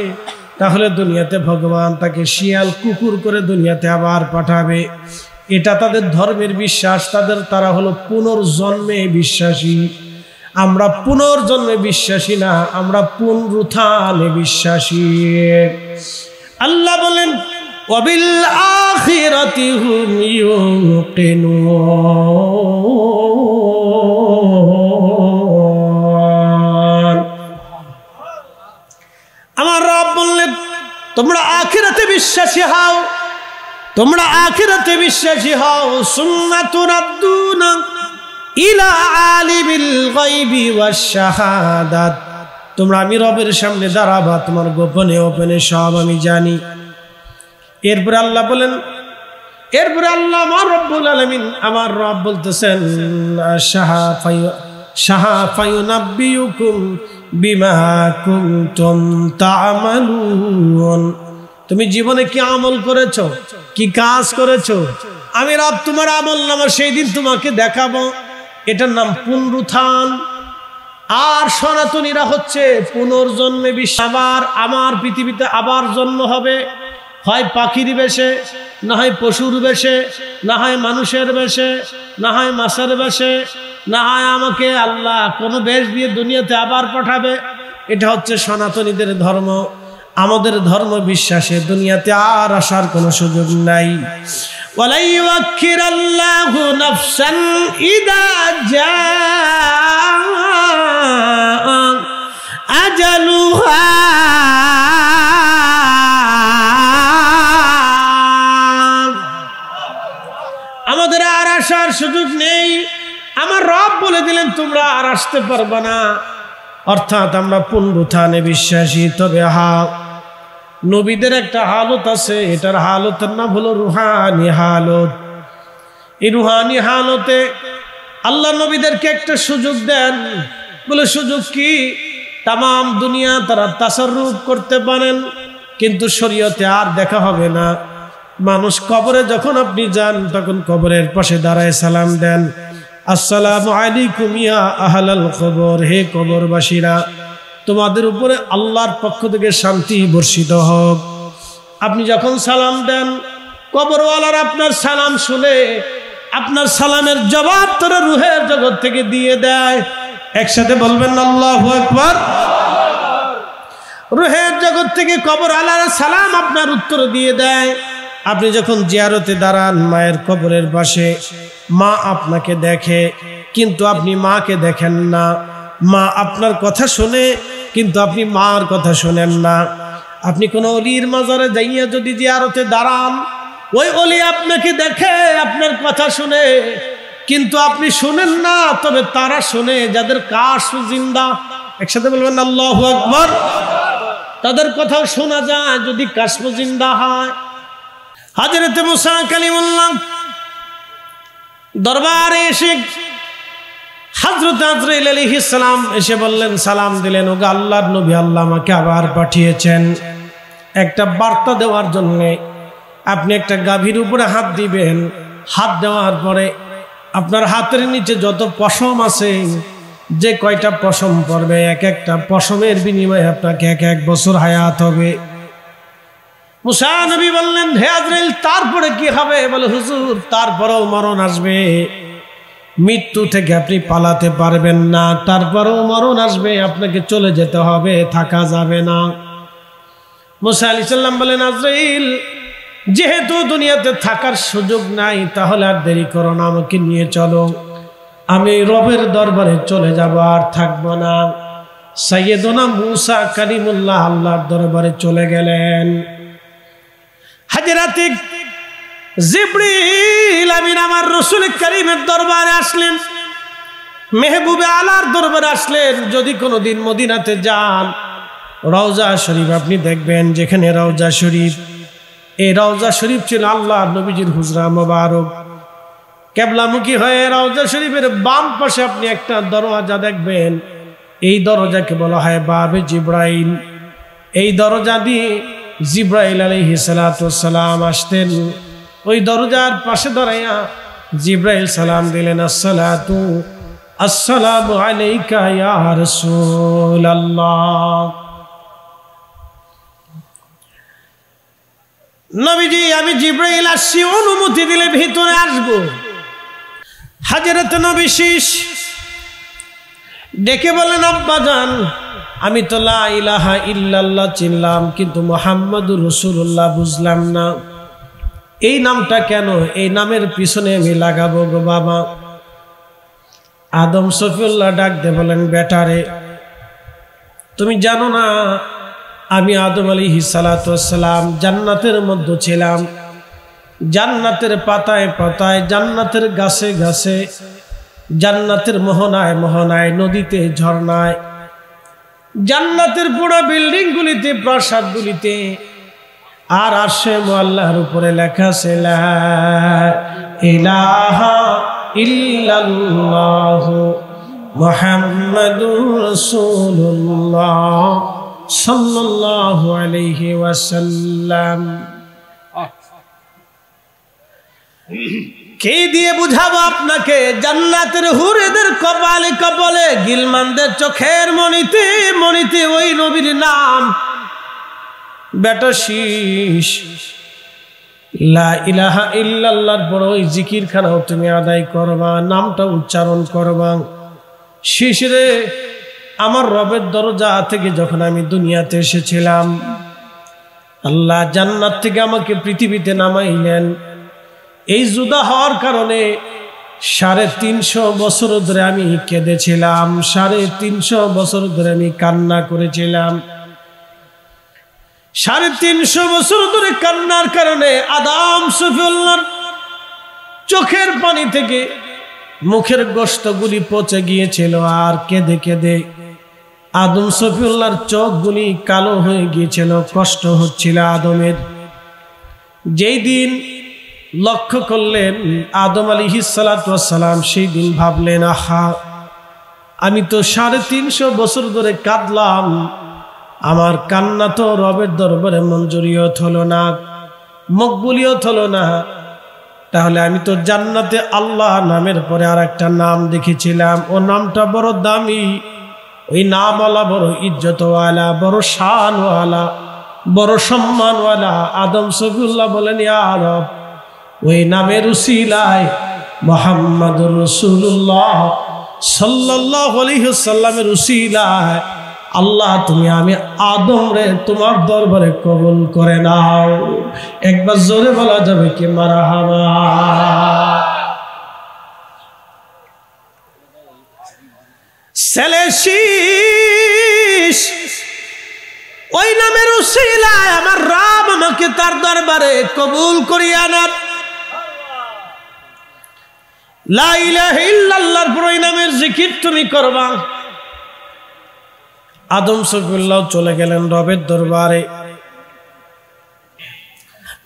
তাহলে দুনিয়াতে ভগবান তাকে শিয়াল কুকুর করে দুনিয়াতে আবার পাঠাবে। এটা তাদের ধর্মের বিশ্বাস। তারা হলো পুনর্জন্মে বিশ্বাসী। আমরা পুনর্জন্মে বিশ্বাসী না, আমরা পুনরুত্থানে বিশ্বাসী। আল্লাহ বলেন, ওয়াবিল আখিরাতি হুম ইউকিনুন। আমার রব বললেন, তোমরা আখিরাতে বিশ্বাসী হও, তোমরা আখিরাতে বিশ্বাসী হও। সুম্মা তুরাদ্দুনা ইলা আলিমিল গায়বি ওয়াশ শাহাদাত। তোমরা আমি রবের সামনে দাঁড়াবা, তোমার গোপনে ওপেনে সব আমি জানি। এরপর আল্লাহ বলেন, এরপরে আল্লাহ আমার রব্বুল আলামিন আমার রব বলতেছেন শাহাফায়ুনাব্বিউকুম বিমা কুনতুম তা'মালুন। তুমি জীবনে কি আমল করেছো, কি কাজ করেছো, আমি রব তোমার আমলনামা সেই দিন তোমাকে দেখাবো। এটার নাম পুনরুত্থান। আর সনাতনীরা হচ্ছে পুনর্জন্মে বিশ্বাস। আবার আমার পৃথিবীতে আবার জন্ম হবে, হয় পাখির বেশে, না হয় পশুর বেশে, না হয় মানুষের বেশে, না হয় মাছের বেশে, না হয় আমাকে আল্লাহ কোনো বেশ দিয়ে দুনিয়াতে আবার পাঠাবে। এটা হচ্ছে সনাতনীদের ধর্ম। আমাদের ধর্ম বিশ্বাসে দুনিয়াতে আর আসার কোনো সুযোগ নাই। ওয়ালা ইউআখিরাল্লাহু নাফসান ইযা জাআ আজালুহা। আমাদের আর আসার সুযোগ নেই। আমার রব বলে দিলেন তোমরা আর আসতে পারবে না। অর্থাৎ আমরা পুনরুত্থানে বিশ্বাসী। তবে নবীদের একটা হালত আছে, এটার হালতের নাম হলো রুহানি হালত। এই রুহানি হালতে আল্লাহ নবীদেরকে একটা সুযোগ দেন। বলে সুযোগ কি? তামাম দুনিয়া তারা তাসাররুফ করতে পারেন, কিন্তু শরীয়তে আর দেখা হবে না। মানুষ কবরে যখন আপনি যান তখন কবরের পাশে দাঁড়ায় সালাম দেন, আসসালামু আলাইকুম ইয়া আহলাল কবর। হে কবরবাসীরা, তোমাদের উপরে আল্লাহর পক্ষ থেকে শান্তি বর্ষিত হোক। আপনি যখন সালাম দেন, কবরওয়ালার আপনার সালাম শুনে আপনার সালামের জবাব তারা রুহের জগৎ থেকে দিয়ে দেয়। একসাথে বলবেন আল্লাহু আকবার। রুহের জগৎ থেকে কবরওয়ালার সালাম আপনার উত্তর দিয়ে দেয়। আপনি যখন জিয়ারতে দাঁড়ান মায়ের কবরের পাশে, মা আপনাকে দেখে কিন্তু আপনি মাকে দেখেন না। মা আপনার কথা শুনে কিন্তু আপনি মার কথা শোনেন না। আপনি কোনো অলির মাজারে যাইয়া যদি জিয়ারতে দাঁড়ান, ওই অলি আপনাকে দেখে, আপনার কথা শুনে, কিন্তু আপনি শুনেন না। তবে তারা শুনে যাদের কাশ জিন্দা। একসাথে বলবেন আল্লাহু আকবার। তাদের কথাও শোনা যায় যদি কাশ জিন্দা হয়। হযরত মুসা কালিমুল্লাহ দরবারে এসে হযরত আজরাইল আলাইহিস সালাম এসে বললেন, সালাম দিলেন, ওগো আল্লাহর নবী, আল্লাহ আমাকে আবার পাঠিয়েছেন একটা বার্তা দেওয়ার জন্য। আপনি একটা গাভীর উপরে হাত দিবেন, হাত দেওয়ার পরে আপনার হাতের নিচে যত পশম আছে, যে কয়টা পশম পড়বে, এক একটা পশমের বিনিময়ে আপনাকে 1 বছর হায়াত হবে। মুসা নবী বললেন, হে আজরাইল, তারপরে কি হবে? বলে, হুজুর, তারপরেও মরণ আসবে। মৃত্যু থেকে আপনি পালাতে পারবেন না, তারপরেও মরণ আসবে, আপনাকে চলে যেতে হবে, থাকা যাবে না। মুসা আলাইহিস সালাম বলেন, আজরাইল, যেহেতু দুনিয়াতে থাকার সুযোগ নাই, তাহলে আর দেরি করো না, আমাকে নিয়ে চলো, আমি রবের দরবারে চলে যাব, আর থাকবো না। সাইয়েদনা মুসা কালিমুল্লাহ আল্লাহর দরবারে চলে গেলেন। হাজরাতে জিবরিল আমিন আমার রাসূল কারীমের দরবারে আসলেন, মেহবুবে আলার দরবারে আসলেন। যদি কোনোদিন মদিনাতে যান, রওজা শরীফ আপনি দেখবেন, যেখানে রওজা শরীফ, এই রওজা শরীফ ছিল আল্লাহর নবীজির হুজরা মোবারক। কিবলামুখী হয়ে রওজা শরীফের বাম পাশে আপনি একটা দরজা দেখবেন, এই দরজাকে বলা হয় বাবে জিবরাইল। এই দরজা দিয়ে জিবরাইল আলাইহিস সালাতু ওয়াস সালাম আসতেন। ওই দরজার পাশে দাঁড়াইয়া জিবরাইল সালাম দিলেন, আসসালামু আলাইকা ইয়া রাসূলুল্লাহ। নবীজি, আমি জিবরাইল আসছি, অনুমতি দিলে ভিতরে আসবো। হযরত নবী শীষ ডেকে বলেন, আব্বাজান, আমি তো লা ইলাহা ইল্লাল্লাহ চিনলাম, কিন্তু মুহাম্মাদুর রাসূলুল্লাহ বুঝলাম না। এই নামটা কেন? এই নামের পিছনে আমি লাগাবো গো বাবা। আদম সফিউল্লাহ ডাক দে বলেন, বেটারে, তুমি জানো না আমি আদম আলাইহিস সালাতু ওয়াস সালাম জান্নাতের মধ্যে ছিলাম। জান্নাতের পাতায় পাতায়, জান্নাতের গাছে গাছে, জান্নাতের মোহনায় মোহনায়, নদীতে ঝর্ণায়, জান্নাতের পুরো বিল্ডিং গুলিতে, প্রাসাদ গুলিতে আর আরশে মুআল্লার উপরে লেখা আছে লা ইলাহা ইল্লাল্লাহু মুহাম্মাদুর রাসূলুল্লাহ সাল্লাল্লাহু আলাইহি ওয়াসাল্লাম। কে দিয়ে বুঝাবো আপনাকে? জান্নাতের হুরেদের কপালে কপালে গিলমানদের চোখের মনিতে মনিতে ওই নবীর নাম। বেটা শীষ লা ইলাহা ইল্লাল্লাহর পর ওই জিকির খানাও তুমি আদায় করবা, নামটা উচ্চারণ করবা। শীষ রে, আমার রবের দরজা থেকে যখন আমি দুনিয়াতে এসেছিলাম, আল্লাহ জান্নাত থেকে আমাকে পৃথিবীতে নামাইলেন। এই জুদা হওয়ার কারণে 350 বছর ধরে আমি কেঁদেছিলাম, 350 বছর ধরে আমি কান্না করেছিলাম। 350 বছর ধরে কান্নার কারণে আদম সফিউল্লাহর চোখের পানি থেকে মুখের গোশতগুলি পচে গিয়েছিল। আর কেঁদে কেঁদে আদম সফিউল্লাহর চোখগুলি কালো হয়ে গিয়েছিল, কষ্ট হচ্ছিল আদমের। যেই দিন লক্ষ্য করলেন আদম আলাইহিস সালাতু ওয়াস সালাম, সেই দিন ভাবলেন, আহা, আমি তো 350 বছর ধরে কাঁদলাম, আমার কান্না তো রবের দরবারে মঞ্জুরিয়ত হলো না, মকবুলিয়ত হলো না। তাহলে আমি তো জান্নাতে আল্লাহ নামের পরে আর একটা নাম দেখেছিলাম, ও নামটা বড় দামি, ওই নামওয়ালা বড় ইজ্জতওয়ালা, বড় শানওয়ালা, বড় সম্মানওয়ালা। আদম সফিউল্লাহ বলেন, ইয়া রব, ওই নামের উসিলায় মুহাম্মাদুর রাসূলুল্লাহ সাল্লাল্লাহু আলাইহি ওয়াসাল্লামের উসিলায় আল্লাহ তুমি আমি আদম রে তোমার দরবারে কবুল করে নাও। একবার জোরে বলা যাবে কি মারহাবা? সেলেশিস ওই নামের উসিলায় আমার রব আমাকে তার দরবারে কবুল করিয়া নেন। লা ইলাহা ইল্লাল্লাহর পর ওই নামের জিকির তুমি করবা। আদম সফিউল্লাহ চলে গেলেন রবের দরবারে।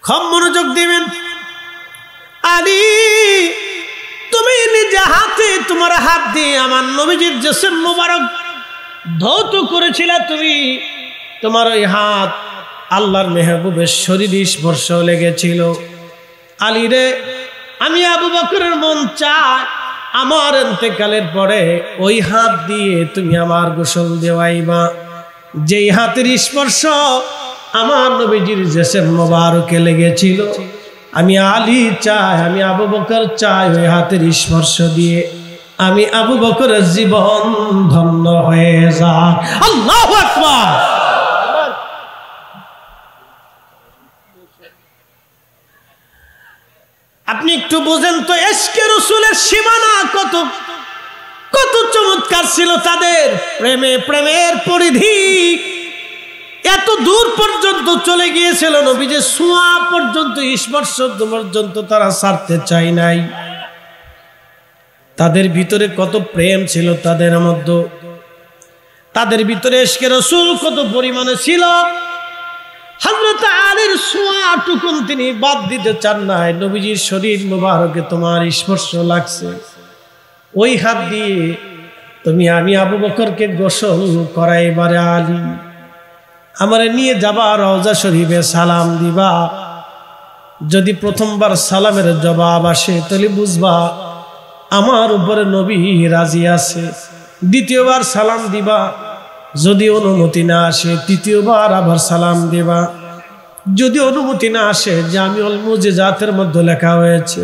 খুব মনোযোগ দিবেন। আলী, তুমি নিজে হাতে তোমার হাত দিয়ে আমার নবীজির জিসম মুবারক ধৌত করেছিলে। তুমি তোমার ওই হাত আল্লাহর মেহবুবের শরীরে স্পর্শ লেগেছিল। আলী রে, আমি আবু বকরের মন চায় আমার ইন্তেকালের পরে ওই হাত দিয়ে তুমি আমার গোসল দেওয়াইবা। যেই হাতের স্পর্শ আমার নবীজির জিসম মুবারকে লেগেছিল, আমি আলী চাই, আমি আবু বকর চাই ওই হাতের স্পর্শ দিয়ে আমি আবু বকরের জীবন ধন্য হয়ে যায়। আল্লাহু আকবার। আপনি একটু বুঝেন তো, ইশকে রাসূলের সীমানা কত কত চমৎকার ছিল তাদের। প্রেমের পরিধি এত দূর পর্যন্ত চলে গিয়েছিল, নবীজির ছোঁয়া পর্যন্ত, স্পর্শ পর্যন্ত তারা ছাড়তে চায় নাই। তাদের ভিতরে কত প্রেম ছিল তাদের মধ্যে, তাদের ভিতরে ইশকে রাসূল কত পরিমাণে ছিল। হযরত আলীর ছোঁয়াটুকুন তিনি বাদ দিতে চান নাই। নবীজির শরীর মুবারকে তোমার স্পর্শ লাগছে, ওই হাত দিয়ে তুমি আমি আবু বকরকে গোসল করাইবারে আলী আমারে নিয়ে যাবা, রওজা শরীফে সালাম দিবা। যদি প্রথমবার সালামের জবাব আসে তাহলে বুঝবা আমার উপরে নবী রাজি আছে। দ্বিতীয়বার সালাম দিবা, যদি অনুমতি না আসে তৃতীয়বার আবার সালাম দিবা। যদি অনুমতি না আসে, জামিউল মুজিজাতের মধ্যে লেখা হয়েছে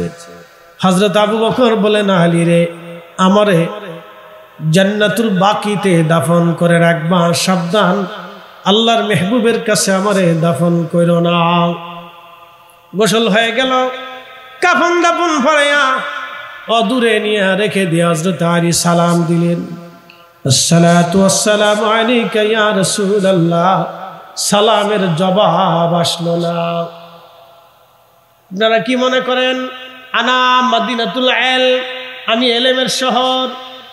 হযরত আবু বকর বলেন, আলী রে, আমারে জান্নাতুল বাকিতে দাফন করে রাখবা, সাবধান আল্লাহর মেহবুবের কাছে আমারে দাফন কইরো না। গোসল হয়ে গেল, কাফন দাফন পড়াইয়া অদূরে নিয়ে রেখে দিয়ে হযরত আলী সালাম দিলেন, আসসালাতু ওয়াসসালামু আলাইকা ইয়া রাসূলুল্লাহ। সালামের জবাব আসলো না। আপনারা কি মনে করেন আনা মদিনাতুল ইলম, আমি এলেমের শহর,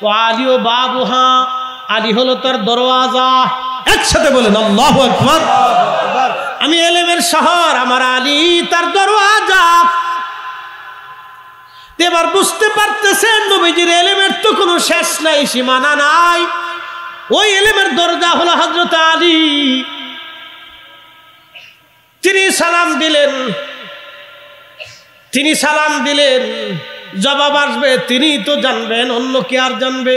ও আলী ও বাবুহা, আলী হলো তার দরওয়াজা। একসাথে বলেন আল্লাহু আকবার। আমি এলেমের শহর, আমার আলী তার দরওয়াজা। এবার বুঝতে পারতেছেন নবীজির এলেমের তো কোনো শেষ নাই, সীমানা নাই। ওই এলেমের দরজা হলো হযরত আলী। তিনি সালাম দিলেন, জবাব আসবে তিনি তো জানবেন, অন্য কে আর জানবে?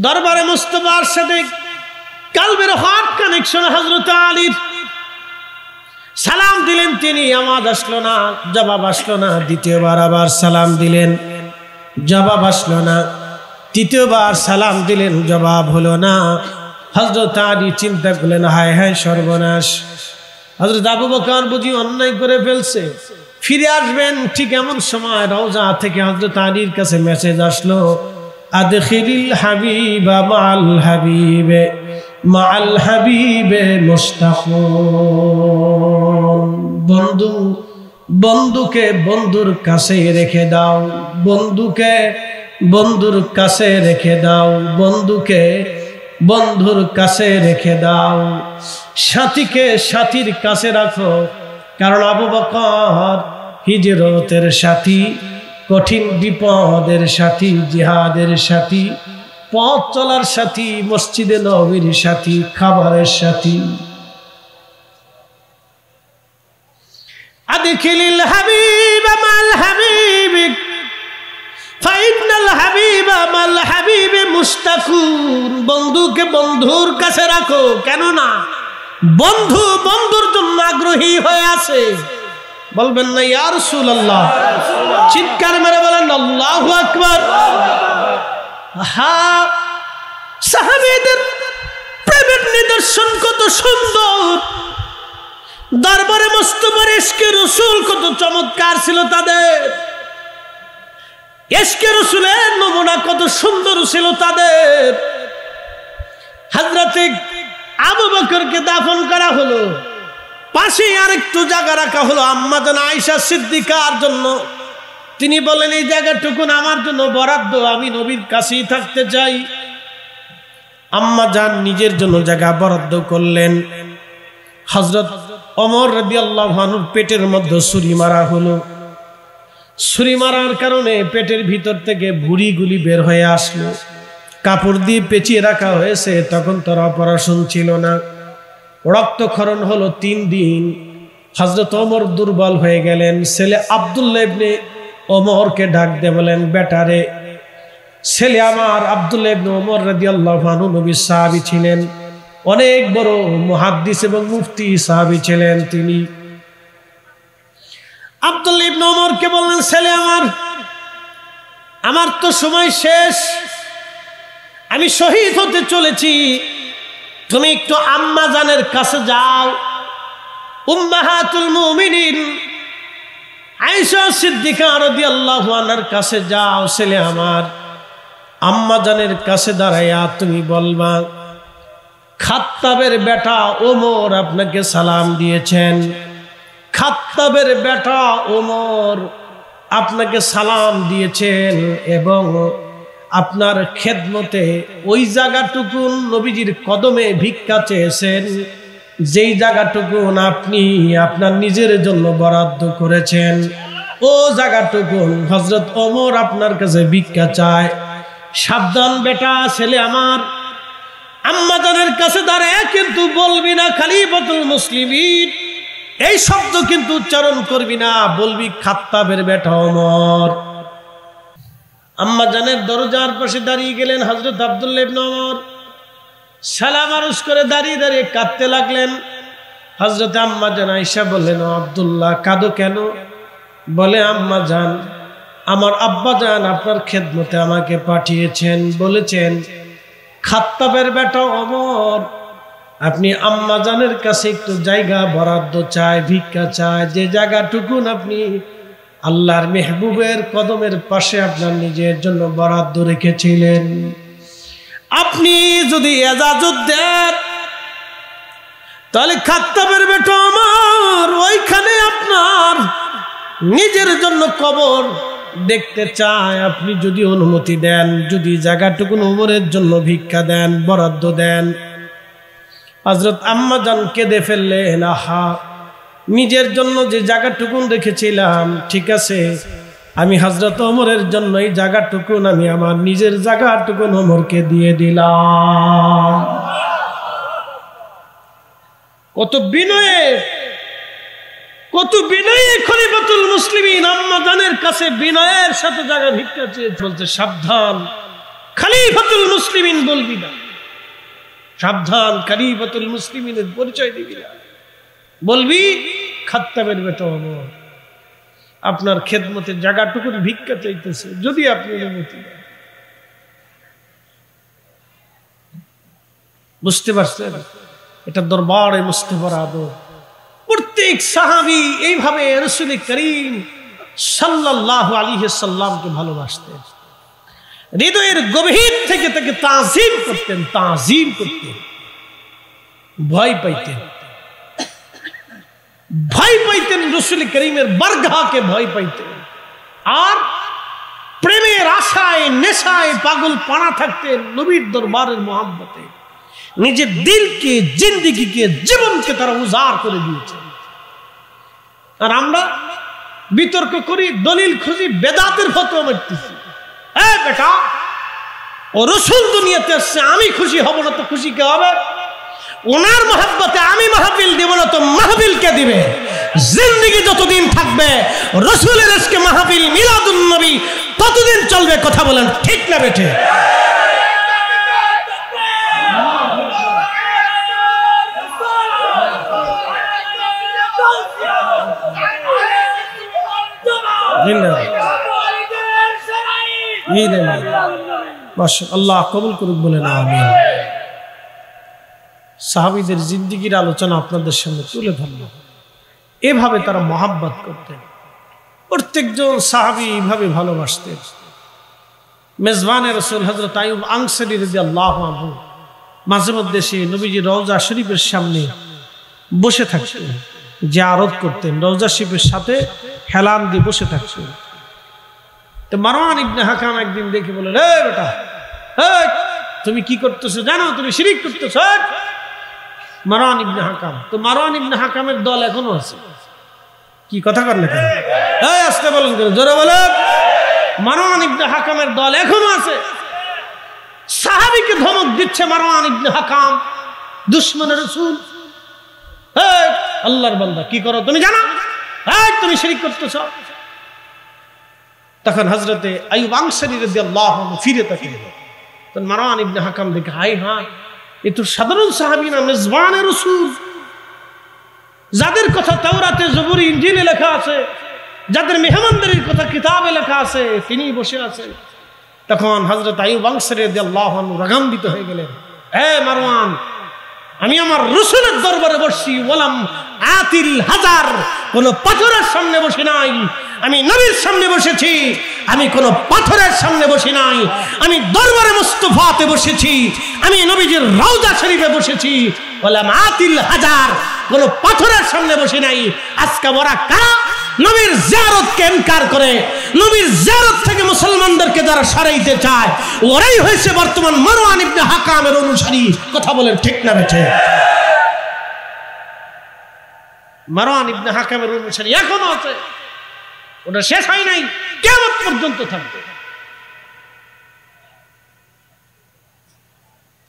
দরবারে মুস্তাফার সাথে কালবের হার্ট কানেকশন হযরত আলীর। সালাম দিলেন তিনি, আওয়াজ আসলো না, জবাব আসলো না। দ্বিতীয়বার আবার সালাম দিলেন, জবাব আসলো না। তৃতীয়বার সালাম দিলেন, জবাব হলো না। হযরত আলী চিন্তা করলেন, হায় হায় সর্বনাশ, হযরত আবু বকর বুঝি অন্যায় করে ফেলছে, ফিরে আসবেন। ঠিক এমন সময় রওজা থেকে হযরত আলীর কাছে মেসেজ আসলো, আদখিলিল হাবিবা মাআল হাবিবে মাআল হাবিবে মুশতাকুন। বন্ধু বন্ধুকে বন্ধুর কাছে রেখে দাও, বন্ধুকে বন্ধুর কাছে রেখে দাও, বন্ধুকে বন্ধুর কাছে রেখে দাও, সাথীকে সাথীর কাছে রাখো। কারণ আবু বকর হিজরতের সাথী, কঠিন বিপদের সাথী, জিহাদের সাথী, পথ চলার সাথী, মসজিদে নববীর সাথী, খাবারের সাথী। আদখিলিল হাবিবা মাল হাবিবি ফাইনাল হাবিবা মাল হাবিবে মুশতাকুন। বন্ধুকে বন্ধুর কাছে রাখো, কেন না বন্ধু বন্ধুর জন্য আগ্রহী হয়ে আছে। বলবেন না ইয়া রাসূলুল্লাহ? চিৎকার মেরে বলেন আল্লাহু আকবার। হ্যাঁ, সাহাবীদের প্রেমের নিদর্শন কত সুন্দর। দরবারে মুস্তাফার ইশকে রাসূল কত চমৎকার ছিল তাদের। ইশকে রাসূলের নমুনা কত সুন্দর ছিল তাদের। হযরত আবু বকরকে দাফন করা হলো, পাশে আরেকটু জায়গা রাখা হলো আম্মা জান আয়েশা সিদ্দিকার জন্য। তিনি বলেন, এই জায়গাটুকু আমার জন্য বরাদ্দ, আমি নবীর কাছেই থাকতে চাই। আম্মা জান নিজের জন্য জায়গা বরাদ্দ করলেন। হযরত ওমর রাদিয়াল্লাহু আনহুর পেটের মধ্যে ছুরি মারা হলো। ছুরি মারার কারণে পেটের ভিতর থেকে ভুঁড়িগুলি বের হয়ে আসলো। কাপড় দিয়ে পেঁচিয়ে রাখা হয়েছে, তখন তোর অপারেশন ছিল না। রক্তক্ষরণ হলো 3 দিন। হযরত ওমর দুর্বল হয়ে গেলেন। ছেলে আব্দুল্লাহ ইবনে ওমরকে ডাক দিয়ে বলেন, বেটারে, ছেলে আমার আব্দুল্লাহ ইবনে ওমর রাদিয়াল্লাহু আনহু নবীর সাহাবী ছিলেন, অনেক বড় মুহাদ্দিস এবং মুফতি সাহাবী ছিলেন তিনি। আব্দুল্লাহ ইবনে ওমরকে বললেন, ছেলে আমার তো সময় শেষ, আমি শহীদ হতে চলেছি, তুমি একটু আম্মা জানের কাছে যাও, উম্মাহাতুল মুমিনিন আয়েশা সিদ্দিকা রাদিয়াল্লাহু আনহার কাছে যাও। ছেলে আমার, আম্মা জানের কাছে দাঁড়াইয়া তুমি বলবা, খাত্তাবের বেটা ওমর আপনাকে সালাম দিয়েছেন, খাত্তাবের বেটা ওমর আপনাকে সালাম দিয়েছেন এবং আপনার খেদমতে ওই জায়গাটুকু নবীজির কদমে ভিক্ষা চেয়েছেন, যেই জায়গাটুকু আপনি আপনার নিজের জন্য বরাদ্দ করেছেন, ও জায়গাটুকু হযরত ওমর আপনার কাছে ভিক্ষা চায়। সাবধান বেটা, ছেলে আমার, আম্মা জানের কাছে দাঁড়ায় কিন্তু বলবি না খলিফাতুল মুসলিমিন, এই শব্দ কিন্তু উচ্চারণ করবি না, বলবি খাত্তাবের বেটা ওমর। আম্মা জানের দরজার পাশে দাঁড়িয়ে গেলেন হযরত আব্দুল্লাহ ইবনে ওমর। সালাম আরজ করে দাঁড়িয়ে দাঁড়িয়ে কাঁদতে লাগলেন। হযরত আম্মা জান আয়েশা বললেন, ও আব্দুল্লাহ, কাঁদো কেন? বলে, আম্মা জান, আমার আব্বা জান আপনার খেদমতে আমাকে পাঠিয়েছেন, বলেছেন খাত্তাবের বেটা ওমর আপনি আম্মা জানের কাছে একটু জায়গা বরাদ্দ চায়, ভিক্ষা চায়, যে জায়গাটুকুন আপনি আল্লাহর মেহবুবের কদমের পাশে আপনার নিজের জন্য বরাদ্দ রেখেছিলেন, আপনি যদি এজাজত দেন তাহলে খাত্তাবের বেটা ওমর ওইখানে আপনার নিজের জন্য কবর দেখতে চায়। আপনি যদি অনুমতি দেন, যদি জায়গাটুকু ওমরের জন্য ভিক্ষা দেন, বরাদ্দ দেন। হযরত আম্মা জান কেঁদে ফেললেন, আহা, নিজের জন্য যে জায়গাটুকুন রেখেছিলাম, ঠিক আছে, আমি হযরত ওমরের জন্য এই জায়গাটুকুন আমি আমার নিজের জায়গাটুকুন ওমরকে দিয়ে দিলাম। কত বিনয়ে, কত বিনয়ে খলিফাতুল মুসলিমিন আম্মা জানের কাছে বিনয়ের সাথে জায়গা ভিক্ষা চেয়ে বলতে, সাবধান, খলিফাতুল মুসলিমিন বলবি না, সাবধান, খলিফাতুল মুসলিমিনের পরিচয় দিবি না, বলবি খাত্তাবের বেটা ওমর আপনার খেদমতের জায়গাটুকুন ভিক্ষা চাইতেছে, যদি আপনি অনুমতি দেন। বুঝতে পারছেন? এটা দরবারে মুস্তাফার আদব। প্রত্যেক সাহাবী এইভাবে রাসূল করিম সাল্লাল্লাহু আলাইহি সাল্লামকে ভালোবাসতেন, হৃদয়ের গভীর থেকে তাকে তাজিম করতেন, তাজিম করতেন, ভয় পাইতেন, ভয় পাইতেন, রাসূল করিমের বারগাহকে ভয় পাইতেন। আর প্রেমের আশায় নেশায় পাগল পানা থাকতেন নবীর দরবারের মহব্বতে। নিজের দিলকে, জিন্দেগিকে, জীবনকে তারা উজাড় করে দিয়েছেন। আর আমরা বিতর্ক করি, দলিল খুঁজি, বেদাতের ফতোয়া মারতেছি। এই বেটা, ও রাসূল দুনিয়াতে আসছে, আমি খুশি হব না তো খুশি কে হবে? ওনার মহব্বতে আমি মাহফিল দিব না তো মাহফিল কে দিবে? জিন্দেগি যতদিন থাকবে রাসূলের আজকে মাহফিল মিলাদুন নবী ততদিন চলবে। কথা বলেন ঠিক না বেঠে? আল্লাহ কবুল করুক, বলেন আমিন। সাহাবীদের জিন্দেগির আলোচনা আপনাদের সামনে তুলে ধরলাম। এভাবে তারা মহাব্বত করতেন, প্রত্যেকজন সাহাবী এইভাবে ভালোবাসতেন। মেজবানে রাসূল হযরত আইয়ুব আনসারী রাদিয়াল্লাহু আনহু মাঝে মধ্যে সে নবীজি রওজা শরীফের সামনে বসে থাকতেন, জিয়ারত করতেন, রওজা শরীফের সাথে হেলান দিয়ে বসে থাকতেন। তো মারওয়ান ইবনে হাকাম একদিন দেখে বললেন, এই বেটা, এই তুমি কি করতেছো জানো? তুমি শিরক করতেছো। মারওয়ান ইবনে হাকাম, তো মারওয়ান ইবনে হাকামের দল এখনো আছে। কি কথা করলে কেন? এই আস্তে বলেন কেন, জোরে বলেন। মারওয়ান ইবনে হাকামের দল এখনো আছে। সাহাবীকে ধমক দিচ্ছে মারওয়ান ইবনে হাকাম, দুশমন রাসূল। এই আল্লাহর বান্দা, কি করো তুমি জানো? এই তুমি শিরক করতেছো। তখন হযরতে আইয়ুব আনসারী রাদিয়াল্লাহু আনহু ফিরে তাকালেন। তখন মারওয়ান ইবনে হাকাম দেখে, হায় হায়, এ তো সাধারণ সাহাবী না, মেজবানে রাসূল, যাদের কথা তাওরাতে, জবুর, ইনজিলে লেখা আছে, যাদের মেহমানদারির কথা কিতাবে লেখা আছে, তিনি বসে আছেন। তখন হযরত আইয়ুব আনসারী রাদিয়াল্লাহু আনহু রাগান্বিত হয়ে গেলেন, হে মারওয়ান, আমি আমার রাসূলের দরবারে বসছি, ওয়ালাম আতিল হাজার, কোন পাথরের সামনে বসে নাই। আমি নবীর সামনে বসেছি, আমি কোন পাথরের সামনে বসি নাই। আমি দরবারে মুস্তাফাতে বসেছি, আমি নবীজির রওজা শরীফে বসেছি। ওয়ালাম আতিল হাজার, কোন পাথরের সামনে বসি নাই। আজকে ওরা কারা? নবীর জিয়ারতকে ইনকার করে, নবীর জিয়ারত থেকে মুসলমানদেরকে যারা সরাইতে চায়, ওরাই হয়েছে বর্তমান মারওয়ান ইবনে হাকামের অনুসারী। কথা বলেন ঠিক না বেঠে? মারওয়ান ইবনে হাকামের অনুসারী এখনো আছে, ওটা শেষ হয় নাই, কিয়ামত পর্যন্ত থাকবে।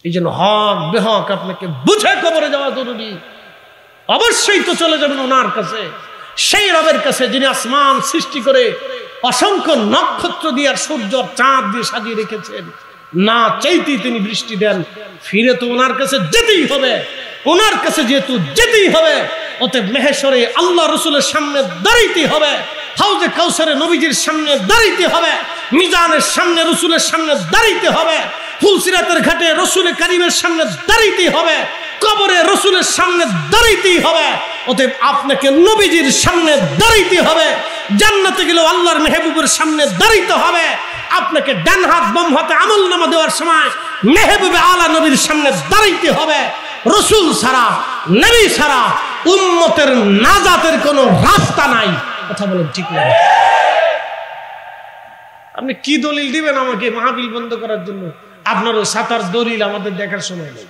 এই জন্য হক বেহক আপনাকে বুঝে কবরে যাওয়া জরুরি। অবশ্যই তো চলে যাবেন ওনার কাছে, সেই রবের কাছে যিনি আসমান সৃষ্টি করে অসংখ্য নক্ষত্র দিয়ে আর সূর্য চাঁদ দিয়ে সাজিয়ে রেখেছেন। না চাইতেই তিনি বৃষ্টি দেন। ফিরে তো ওনার কাছে যেতেই হবে। ওনার কাছে যেহেতু যেতেই হবে, অতএব মেহেশরে আল্লাহ রসুলের সামনে দাঁড়াইতে হবে, হাউজে কাউসারে নবীজির সামনে দাঁড়াইতে হবে, মিজানের সামনে রসুলের সামনে দাঁড়াইতে হবে, ফুলসিরাতের ঘাটে রসুল কারীমের সামনে দাঁড়াইতে হবে, কবরে রসুলের সামনে দাঁড়াইতেই হবে। অতএব আপনাকে নবীজির সামনে দাঁড়াইতে হবে। জান্নাতে গেলেও আল্লাহর মেহবুবের সামনে দাঁড়াইতে হবে। আপনাকে ডান হাত বাম হাতে আমলনামা দেওয়ার সময় মেহবুবে আলা নবীর সামনে দাঁড়াইতে হবে। রসুল ছাড়া, নবী ছাড়া উম্মতের নাজাতের কোনো রাস্তা নাই। কথা বলেন ঠিক না? আপনি কি দলিল দিবেন আমাকে মাহফিল বন্ধ করার জন্য? আপনার ওই সাতার দলিল আমাদের দেখার সময় নেই।